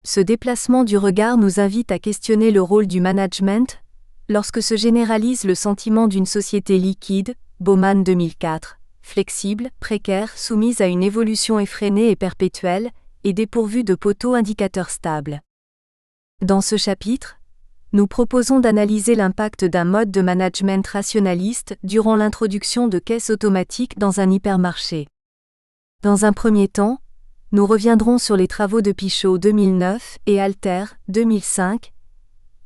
Speaker 1: Ce déplacement du regard nous invite à questionner le rôle du management lorsque se généralise le sentiment d'une société liquide, Bauman 2004, flexible, précaire, soumise à une évolution effrénée et perpétuelle, et dépourvue de poteaux indicateurs stables. Dans ce chapitre, nous proposons d'analyser l'impact d'un mode de management rationaliste durant l'introduction de caisses automatiques dans un hypermarché. Dans un premier temps, nous reviendrons sur les travaux de Pichot 2009 et Alter 2005,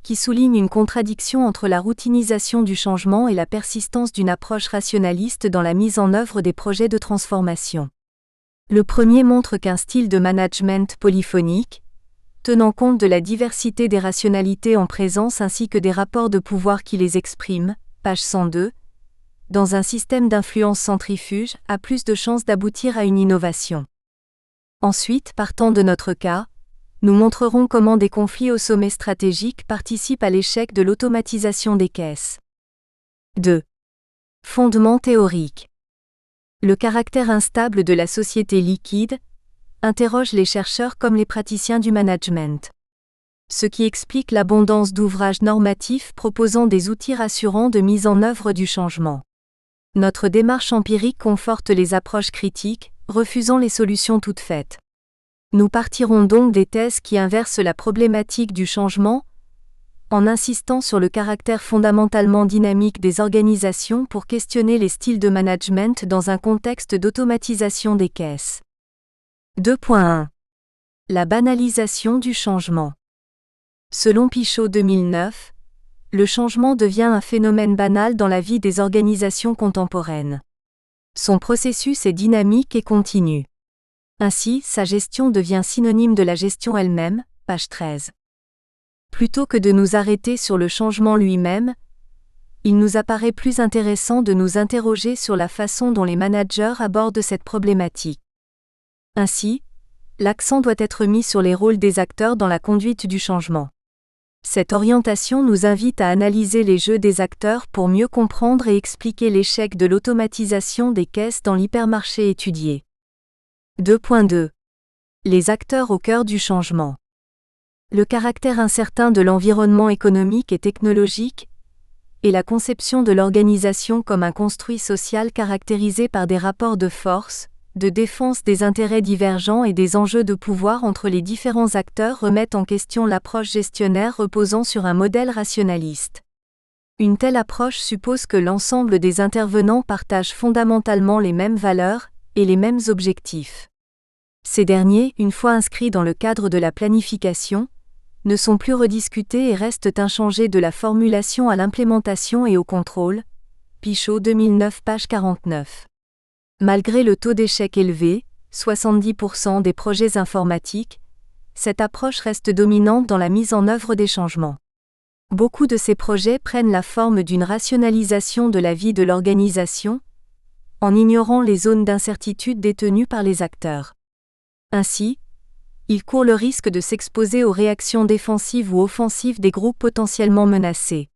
Speaker 1: qui soulignent une contradiction entre la routinisation du changement et la persistance d'une approche rationaliste dans la mise en œuvre des projets de transformation. Le premier montre qu'un style de management polyphonique, tenant compte de la diversité des rationalités en présence ainsi que des rapports de pouvoir qui les expriment, page 102, dans un système d'influence centrifuge, a plus de chances d'aboutir à une innovation. Ensuite, partant de notre cas, nous montrerons comment des conflits au sommet stratégique participent à l'échec de l'automatisation des caisses. 2. Fondement théorique. Le caractère instable de la société liquide interroge les chercheurs comme les praticiens du management. Ce qui explique l'abondance d'ouvrages normatifs proposant des outils rassurants de mise en œuvre du changement. Notre démarche empirique conforte les approches critiques, refusant les solutions toutes faites. Nous partirons donc des thèses qui inversent la problématique du changement, en insistant sur le caractère fondamentalement dynamique des organisations pour questionner les styles de management dans un contexte d'automatisation des caisses. 2.1. La banalisation du changement. Selon Pichot 2009, le changement devient un phénomène banal dans la vie des organisations contemporaines. Son processus est dynamique et continu. Ainsi, sa gestion devient synonyme de la gestion elle-même, page 13. Plutôt que de nous arrêter sur le changement lui-même, il nous apparaît plus intéressant de nous interroger sur la façon dont les managers abordent cette problématique. Ainsi, l'accent doit être mis sur les rôles des acteurs dans la conduite du changement. Cette orientation nous invite à analyser les jeux des acteurs pour mieux comprendre et expliquer l'échec de l'automatisation des caisses dans l'hypermarché étudié. 2.2. Les acteurs au cœur du changement. Le caractère incertain de l'environnement économique et technologique et la conception de l'organisation comme un construit social caractérisé par des rapports de force, de défense des intérêts divergents et des enjeux de pouvoir entre les différents acteurs remettent en question l'approche gestionnaire reposant sur un modèle rationaliste. Une telle approche suppose que l'ensemble des intervenants partagent fondamentalement les mêmes valeurs et les mêmes objectifs. Ces derniers, une fois inscrits dans le cadre de la planification, ne sont plus rediscutés et restent inchangés de la formulation à l'implémentation et au contrôle. Pichot 2009 page 49. Malgré le taux d'échec élevé, 70% des projets informatiques, cette approche reste dominante dans la mise en œuvre des changements. Beaucoup de ces projets prennent la forme d'une rationalisation de la vie de l'organisation, en ignorant les zones d'incertitude détenues par les acteurs. Ainsi, il court le risque de s'exposer aux réactions défensives ou offensives des groupes potentiellement menacés.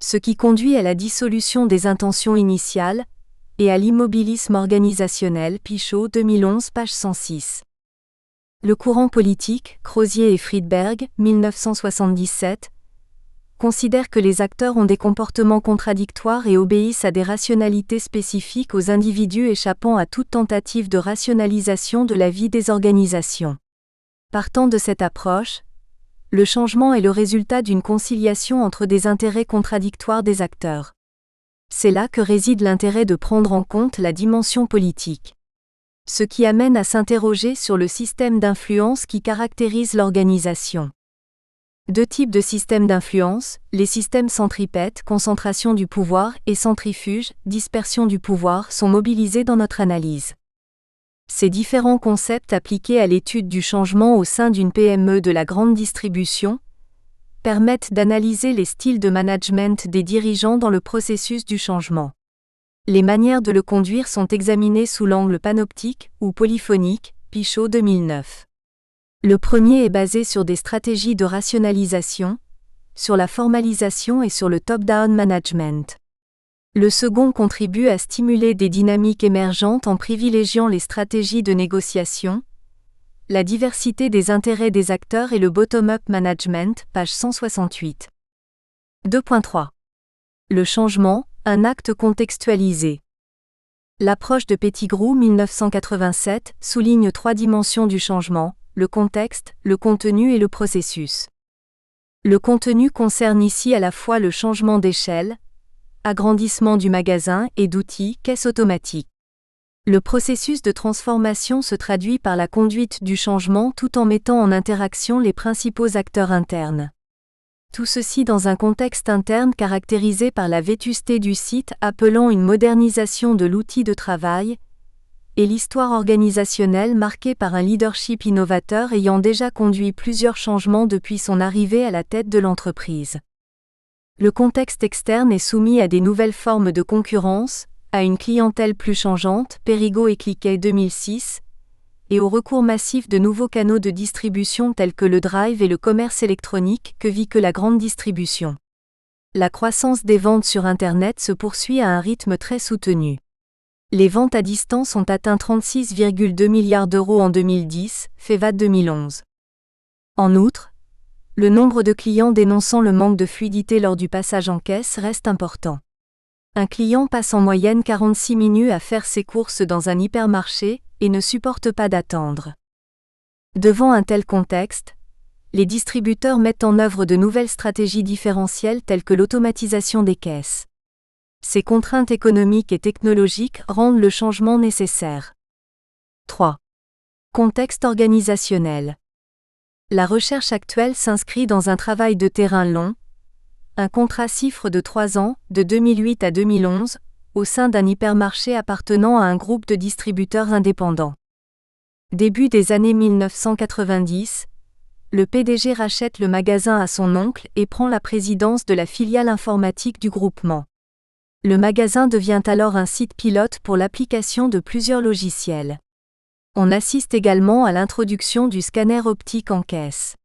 Speaker 1: Ce qui conduit à la dissolution des intentions initiales et à l'immobilisme organisationnel. Pichot 2011 page 106. Le courant politique, Crozier et Friedberg, 1977, considère que les acteurs ont des comportements contradictoires et obéissent à des rationalités spécifiques aux individus échappant à toute tentative de rationalisation de la vie des organisations. Partant de cette approche, le changement est le résultat d'une conciliation entre des intérêts contradictoires des acteurs. C'est là que réside l'intérêt de prendre en compte la dimension politique. Ce qui amène à s'interroger sur le système d'influence qui caractérise l'organisation. Deux types de systèmes d'influence, les systèmes centripètes, concentration du pouvoir, et centrifuges, dispersion du pouvoir, sont mobilisés dans notre analyse. Ces différents concepts appliqués à l'étude du changement au sein d'une PME de la grande distribution permettent d'analyser les styles de management des dirigeants dans le processus du changement. Les manières de le conduire sont examinées sous l'angle panoptique ou polyphonique, Pichot 2009. Le premier est basé sur des stratégies de rationalisation, sur la formalisation et sur le top-down management. Le second contribue à stimuler des dynamiques émergentes en privilégiant les stratégies de négociation, la diversité des intérêts des acteurs et le bottom-up management, page 168. 2.3. Le changement, un acte contextualisé. L'approche de Pettigrew 1987 souligne trois dimensions du changement, le contexte, le contenu et le processus. Le contenu concerne ici à la fois le changement d'échelle, agrandissement du magasin et d'outils, caisse automatique. Le processus de transformation se traduit par la conduite du changement tout en mettant en interaction les principaux acteurs internes. Tout ceci dans un contexte interne caractérisé par la vétusté du site appelant une modernisation de l'outil de travail, et l'histoire organisationnelle marquée par un leadership innovateur ayant déjà conduit plusieurs changements depuis son arrivée à la tête de l'entreprise. Le contexte externe est soumis à des nouvelles formes de concurrence, à une clientèle plus changeante, Perrigo et Cliquet 2006, et au recours massif de nouveaux canaux de distribution tels que le drive et le commerce électronique que vit la grande distribution. La croissance des ventes sur Internet se poursuit à un rythme très soutenu. Les ventes à distance ont atteint 36,2 milliards d'euros en 2010, FEVAD 2011. En outre, le nombre de clients dénonçant le manque de fluidité lors du passage en caisse reste important. Un client passe en moyenne 46 minutes à faire ses courses dans un hypermarché et ne supporte pas d'attendre. Devant un tel contexte, les distributeurs mettent en œuvre de nouvelles stratégies différentielles telles que l'automatisation des caisses. Ces contraintes économiques et technologiques rendent le changement nécessaire. 3. Contexte organisationnel. La recherche actuelle s'inscrit dans un travail de terrain long, un contrat cifre de 3 ans, de 2008 à 2011, au sein d'un hypermarché appartenant à un groupe de distributeurs indépendants. Début des années 1990, le PDG rachète le magasin à son oncle et prend la présidence de la filiale informatique du groupement. Le magasin devient alors un site pilote pour l'application de plusieurs logiciels. On assiste également à l'introduction du scanner optique en caisse.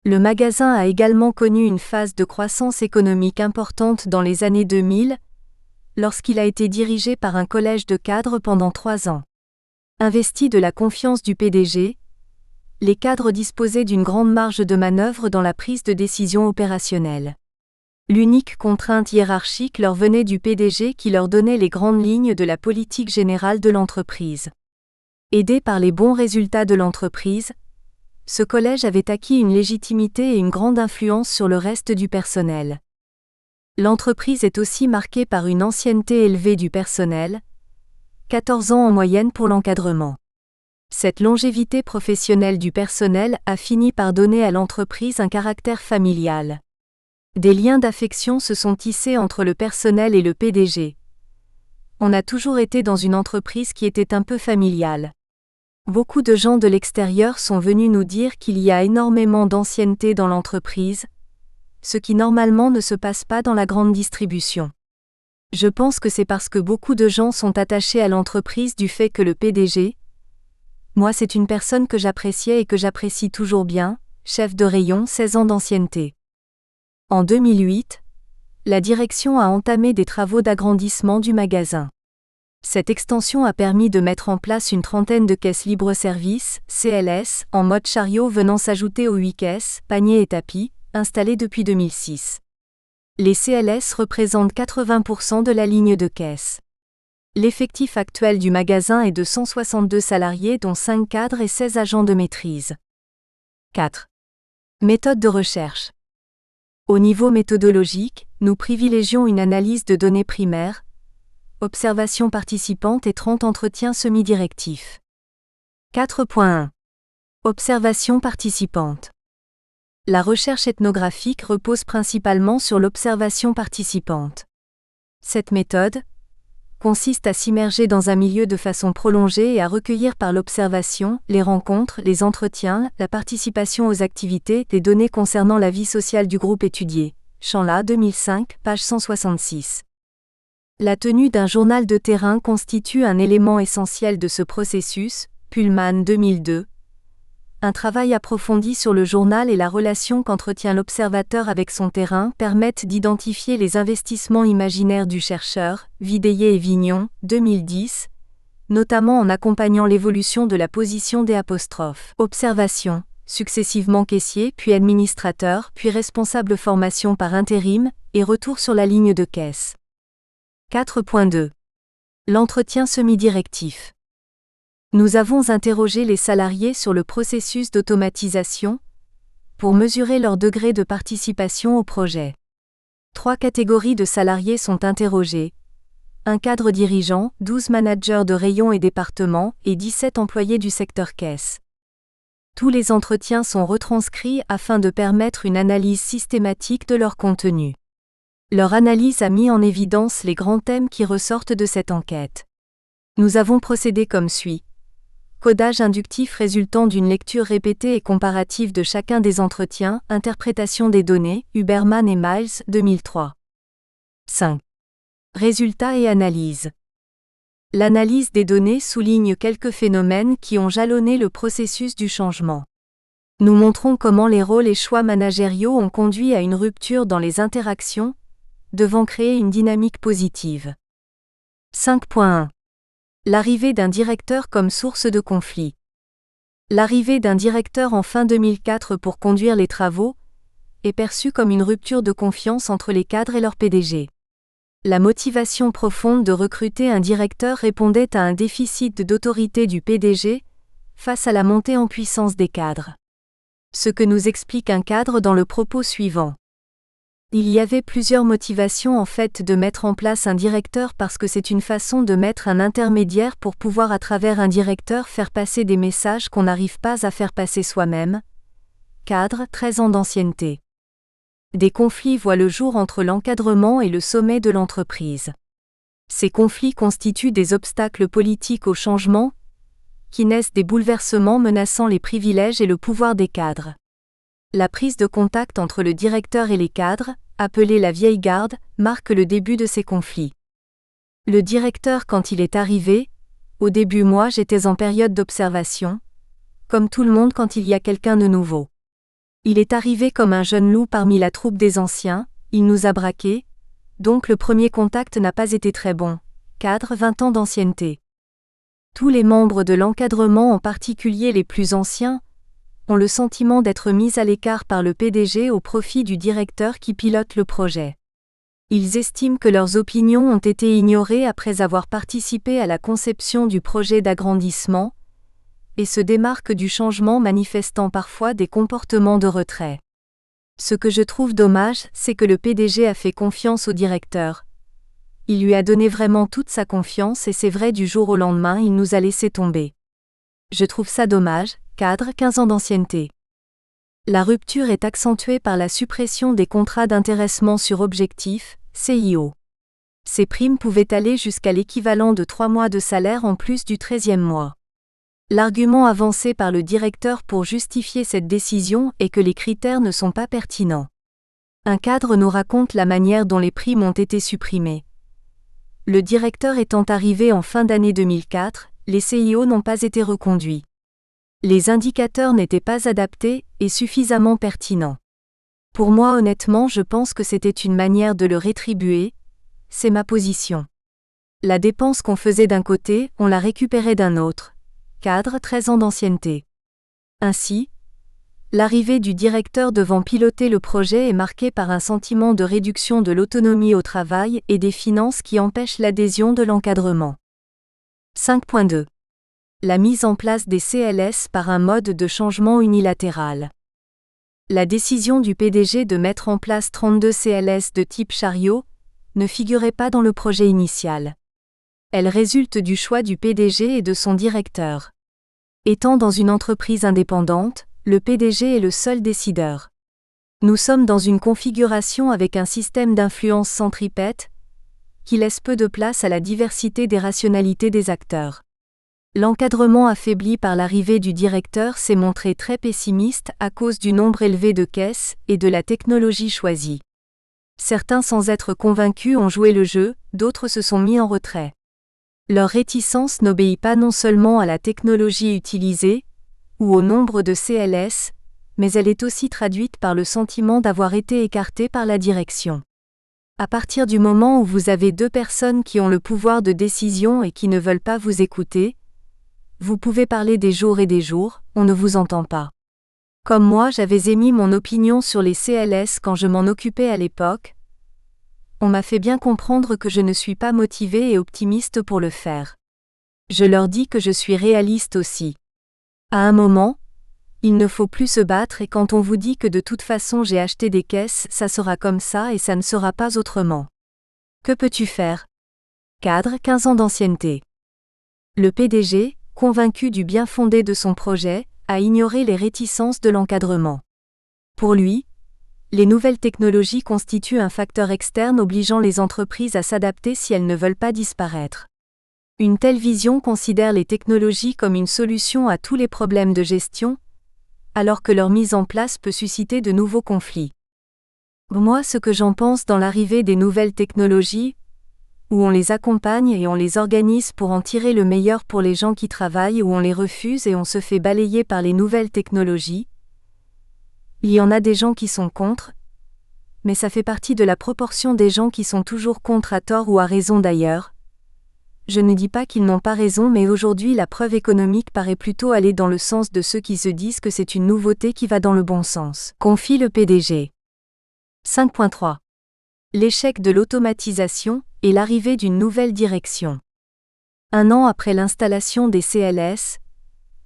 Speaker 1: Le magasin a également connu une phase de croissance économique importante dans les années 2000, lorsqu'il a été dirigé par un collège de cadres pendant 3 ans. Investis de la confiance du PDG, les cadres disposaient d'une grande marge de manœuvre dans la prise de décision opérationnelle. L'unique contrainte hiérarchique leur venait du PDG qui leur donnait les grandes lignes de la politique générale de l'entreprise. Aidé par les bons résultats de l'entreprise, ce collège avait acquis une légitimité et une grande influence sur le reste du personnel. L'entreprise est aussi marquée par une ancienneté élevée du personnel, 14 ans en moyenne pour l'encadrement. Cette longévité professionnelle du personnel a fini par donner à l'entreprise un caractère familial. Des liens d'affection se sont tissés entre le personnel et le PDG. On a toujours été dans une entreprise qui était un peu familiale. Beaucoup de gens de l'extérieur sont venus nous dire qu'il y a énormément d'ancienneté dans l'entreprise, ce qui normalement ne se passe pas dans la grande distribution. Je pense que c'est parce que beaucoup de gens sont attachés à l'entreprise du fait que le PDG, moi c'est une personne que j'appréciais et que j'apprécie toujours bien, chef de rayon 16 ans d'ancienneté. En 2008, la direction a entamé des travaux d'agrandissement du magasin. Cette extension a permis de mettre en place une trentaine de caisses libre-service, CLS, en mode chariot venant s'ajouter aux 8 caisses, paniers et tapis, installées depuis 2006. Les CLS représentent 80% de la ligne de caisse. L'effectif actuel du magasin est de 162 salariés dont 5 cadres et 16 agents de maîtrise. 4. Méthode de recherche. Au niveau méthodologique, nous privilégions une analyse de données primaires, observation participante et 30 entretiens semi-directifs. 4.1. Observation participante. La recherche ethnographique repose principalement sur l'observation participante. Cette méthode consiste à s'immerger dans un milieu de façon prolongée et à recueillir par l'observation, les rencontres, les entretiens, la participation aux activités, des données concernant la vie sociale du groupe étudié. Chanla 2005, page 166. La tenue d'un journal de terrain constitue un élément essentiel de ce processus, Pullman 2002. Un travail approfondi sur le journal et la relation qu'entretient l'observateur avec son terrain permettent d'identifier les investissements imaginaires du chercheur, Videillé et Vignon, 2010, notamment en accompagnant l'évolution de la position des apostrophes. Observation, successivement caissier, puis administrateur, puis responsable formation par intérim, et retour sur la ligne de caisse. 4.2. L'entretien semi-directif. Nous avons interrogé les salariés sur le processus d'automatisation pour mesurer leur degré de participation au projet. 3 catégories de salariés sont interrogées. Un cadre dirigeant, 12 managers de rayon et département et 17 employés du secteur caisse. Tous les entretiens sont retranscrits afin de permettre une analyse systématique de leur contenu. Leur analyse a mis en évidence les grands thèmes qui ressortent de cette enquête. Nous avons procédé comme suit. Codage inductif résultant d'une lecture répétée et comparative de chacun des entretiens, interprétation des données, Huberman et Miles, 2003. 5. Résultats et analyse. L'analyse des données souligne quelques phénomènes qui ont jalonné le processus du changement. Nous montrons comment les rôles et choix managériaux ont conduit à une rupture dans les interactions, devant créer une dynamique positive. 5.1. L'arrivée d'un directeur comme source de conflit. L'arrivée d'un directeur en fin 2004 pour conduire les travaux est perçue comme une rupture de confiance entre les cadres et leur PDG. La motivation profonde de recruter un directeur répondait à un déficit d'autorité du PDG face à la montée en puissance des cadres. Ce que nous explique un cadre dans le propos suivant. Il y avait plusieurs motivations en fait de mettre en place un directeur parce que c'est une façon de mettre un intermédiaire pour pouvoir à travers un directeur faire passer des messages qu'on n'arrive pas à faire passer soi-même. Cadre, 13 ans d'ancienneté. Des conflits voient le jour entre l'encadrement et le sommet de l'entreprise. Ces conflits constituent des obstacles politiques au changement, qui naissent des bouleversements menaçant les privilèges et le pouvoir des cadres. La prise de contact entre le directeur et les cadres, appelée la vieille garde, marque le début de ces conflits. Le directeur quand il est arrivé, au début moi j'étais en période d'observation, comme tout le monde quand il y a quelqu'un de nouveau. Il est arrivé comme un jeune loup parmi la troupe des anciens, il nous a braqués, donc le premier contact n'a pas été très bon. Cadre 20 ans d'ancienneté. Tous les membres de l'encadrement, en particulier les plus anciens, ont le sentiment d'être mis à l'écart par le PDG au profit du directeur qui pilote le projet. Ils estiment que leurs opinions ont été ignorées après avoir participé à la conception du projet d'agrandissement, et se démarquent du changement manifestant parfois des comportements de retrait. Ce que je trouve dommage, c'est que le PDG a fait confiance au directeur. Il lui a donné vraiment toute sa confiance et c'est vrai du jour au lendemain il nous a laissé tomber. Je trouve ça dommage. Cadre 15 ans d'ancienneté. La rupture est accentuée par la suppression des contrats d'intéressement sur objectif, CIO. Ces primes pouvaient aller jusqu'à l'équivalent de 3 mois de salaire en plus du 13e mois. L'argument avancé par le directeur pour justifier cette décision est que les critères ne sont pas pertinents. Un cadre nous raconte la manière dont les primes ont été supprimées. Le directeur étant arrivé en fin d'année 2004, les CIO n'ont pas été reconduits. Les indicateurs n'étaient pas adaptés et suffisamment pertinents. Pour moi honnêtement je pense que c'était une manière de le rétribuer, c'est ma position. La dépense qu'on faisait d'un côté, on la récupérait d'un autre. Cadre 13 ans d'ancienneté. Ainsi, l'arrivée du directeur devant piloter le projet est marquée par un sentiment de réduction de l'autonomie au travail et des finances qui empêchent l'adhésion de l'encadrement. 5.2. La mise en place des CLS par un mode de changement unilatéral. La décision du PDG de mettre en place 32 CLS de type chariot ne figurait pas dans le projet initial. Elle résulte du choix du PDG et de son directeur. Étant dans une entreprise indépendante, le PDG est le seul décideur. Nous sommes dans une configuration avec un système d'influence centripète qui laisse peu de place à la diversité des rationalités des acteurs. L'encadrement affaibli par l'arrivée du directeur s'est montré très pessimiste à cause du nombre élevé de caisses et de la technologie choisie. Certains sans être convaincus ont joué le jeu, d'autres se sont mis en retrait. Leur réticence n'obéit pas non seulement à la technologie utilisée, ou au nombre de CLS, mais elle est aussi traduite par le sentiment d'avoir été écarté par la direction. À partir du moment où vous avez deux personnes qui ont le pouvoir de décision et qui ne veulent pas vous écouter, vous pouvez parler des jours et des jours, on ne vous entend pas. Comme moi j'avais émis mon opinion sur les CLS quand je m'en occupais à l'époque, on m'a fait bien comprendre que je ne suis pas motivé et optimiste pour le faire. Je leur dis que je suis réaliste aussi. À un moment, il ne faut plus se battre et quand on vous dit que de toute façon j'ai acheté des caisses, ça sera comme ça et ça ne sera pas autrement. Que peux-tu faire? Cadre 15 ans d'ancienneté. Le PDG, convaincu du bien fondé de son projet, a ignoré les réticences de l'encadrement. Pour lui, les nouvelles technologies constituent un facteur externe obligeant les entreprises à s'adapter si elles ne veulent pas disparaître. Une telle vision considère les technologies comme une solution à tous les problèmes de gestion, alors que leur mise en place peut susciter de nouveaux conflits. Moi, ce que j'en pense dans l'arrivée des nouvelles technologies, où on les accompagne et on les organise pour en tirer le meilleur pour les gens qui travaillent ou on les refuse et on se fait balayer par les nouvelles technologies. Il y en a des gens qui sont contre, mais ça fait partie de la proportion des gens qui sont toujours contre à tort ou à raison d'ailleurs. Je ne dis pas qu'ils n'ont pas raison mais aujourd'hui la preuve économique paraît plutôt aller dans le sens de ceux qui se disent que c'est une nouveauté qui va dans le bon sens. Confie le PDG. 5.3. L'échec de l'automatisation et l'arrivée d'une nouvelle direction. Un an après l'installation des CLS,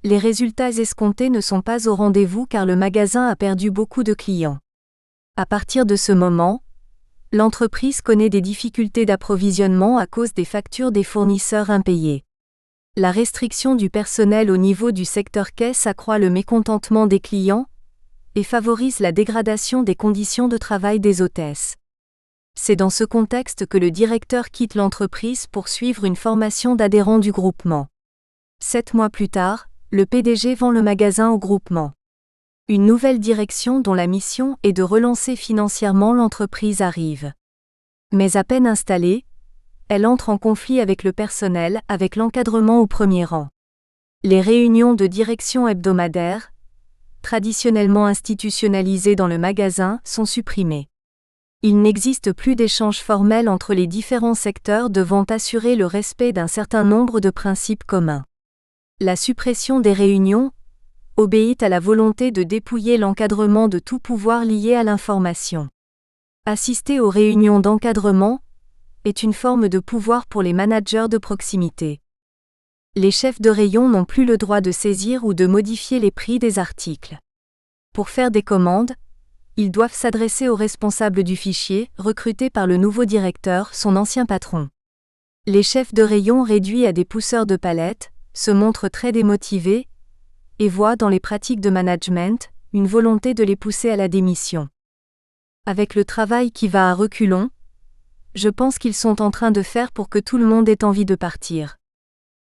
Speaker 1: les résultats escomptés ne sont pas au rendez-vous car le magasin a perdu beaucoup de clients. À partir de ce moment, l'entreprise connaît des difficultés d'approvisionnement à cause des factures des fournisseurs impayées. La restriction du personnel au niveau du secteur caisse accroît le mécontentement des clients et favorise la dégradation des conditions de travail des hôtesses. C'est dans ce contexte que le directeur quitte l'entreprise pour suivre une formation d'adhérents du groupement. 7 mois plus tard, le PDG vend le magasin au groupement. Une nouvelle direction dont la mission est de relancer financièrement l'entreprise arrive. Mais à peine installée, elle entre en conflit avec le personnel, avec l'encadrement au premier rang. Les réunions de direction hebdomadaires, traditionnellement institutionnalisées dans le magasin, sont supprimées. Il n'existe plus d'échanges formels entre les différents secteurs devant assurer le respect d'un certain nombre de principes communs. La suppression des réunions obéit à la volonté de dépouiller l'encadrement de tout pouvoir lié à l'information. Assister aux réunions d'encadrement est une forme de pouvoir pour les managers de proximité. Les chefs de rayon n'ont plus le droit de saisir ou de modifier les prix des articles. Pour faire des commandes, ils doivent s'adresser au responsable du fichier, recruté par le nouveau directeur, son ancien patron. Les chefs de rayon réduits à des pousseurs de palettes se montrent très démotivés et voient dans les pratiques de management une volonté de les pousser à la démission. Avec le travail qui va à reculons, je pense qu'ils sont en train de faire pour que tout le monde ait envie de partir.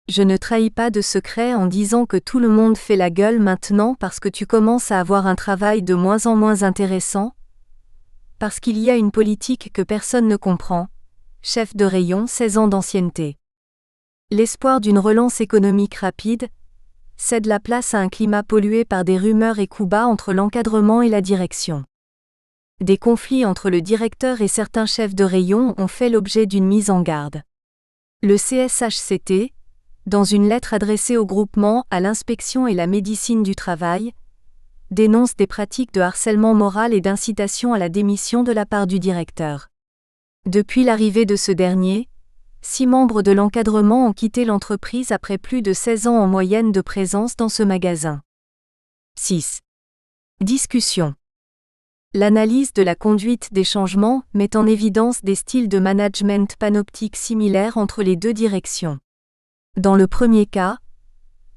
Speaker 1: Je ne trahis pas de secret en disant que tout le monde fait la gueule maintenant parce que tu commences à avoir un travail de moins en moins intéressant, parce qu'il y a une politique que personne ne comprend, chef de rayon 16 ans d'ancienneté. L'espoir d'une relance économique rapide cède la place à un climat pollué par des rumeurs et coups bas entre l'encadrement et la direction. Des conflits entre le directeur et certains chefs de rayon ont fait l'objet d'une mise en garde. Le CSHCT, dans une lettre adressée au groupement à l'inspection et la médecine du travail, dénonce des pratiques de harcèlement moral et d'incitation à la démission de la part du directeur. Depuis l'arrivée de ce dernier, 6 membres de l'encadrement ont quitté l'entreprise après plus de 16 ans en moyenne de présence dans ce magasin. 6. Discussion. L'analyse de la conduite des changements met en évidence des styles de management panoptiques similaires entre les deux directions. Dans le premier cas,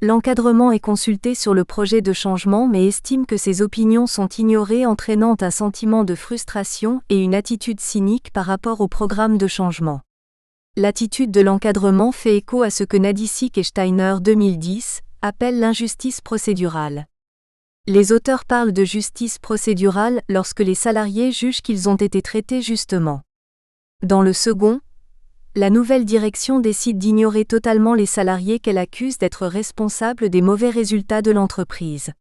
Speaker 1: l'encadrement est consulté sur le projet de changement mais estime que ses opinions sont ignorées, entraînant un sentiment de frustration et une attitude cynique par rapport au programme de changement. L'attitude de l'encadrement fait écho à ce que Nadisik et Steiner 2010 appellent l'injustice procédurale. Les auteurs parlent de justice procédurale lorsque les salariés jugent qu'ils ont été traités justement. Dans le second, la nouvelle direction décide d'ignorer totalement les salariés qu'elle accuse d'être responsables des mauvais résultats de l'entreprise.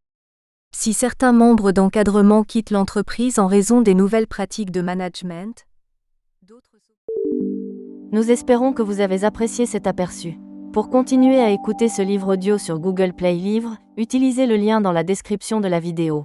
Speaker 1: Si certains membres d'encadrement quittent l'entreprise en raison des nouvelles pratiques de management, d'autres...
Speaker 2: Nous espérons que vous avez apprécié cet aperçu. Pour continuer à écouter ce livre audio sur Google Play Livres, utilisez le lien dans la description de la vidéo.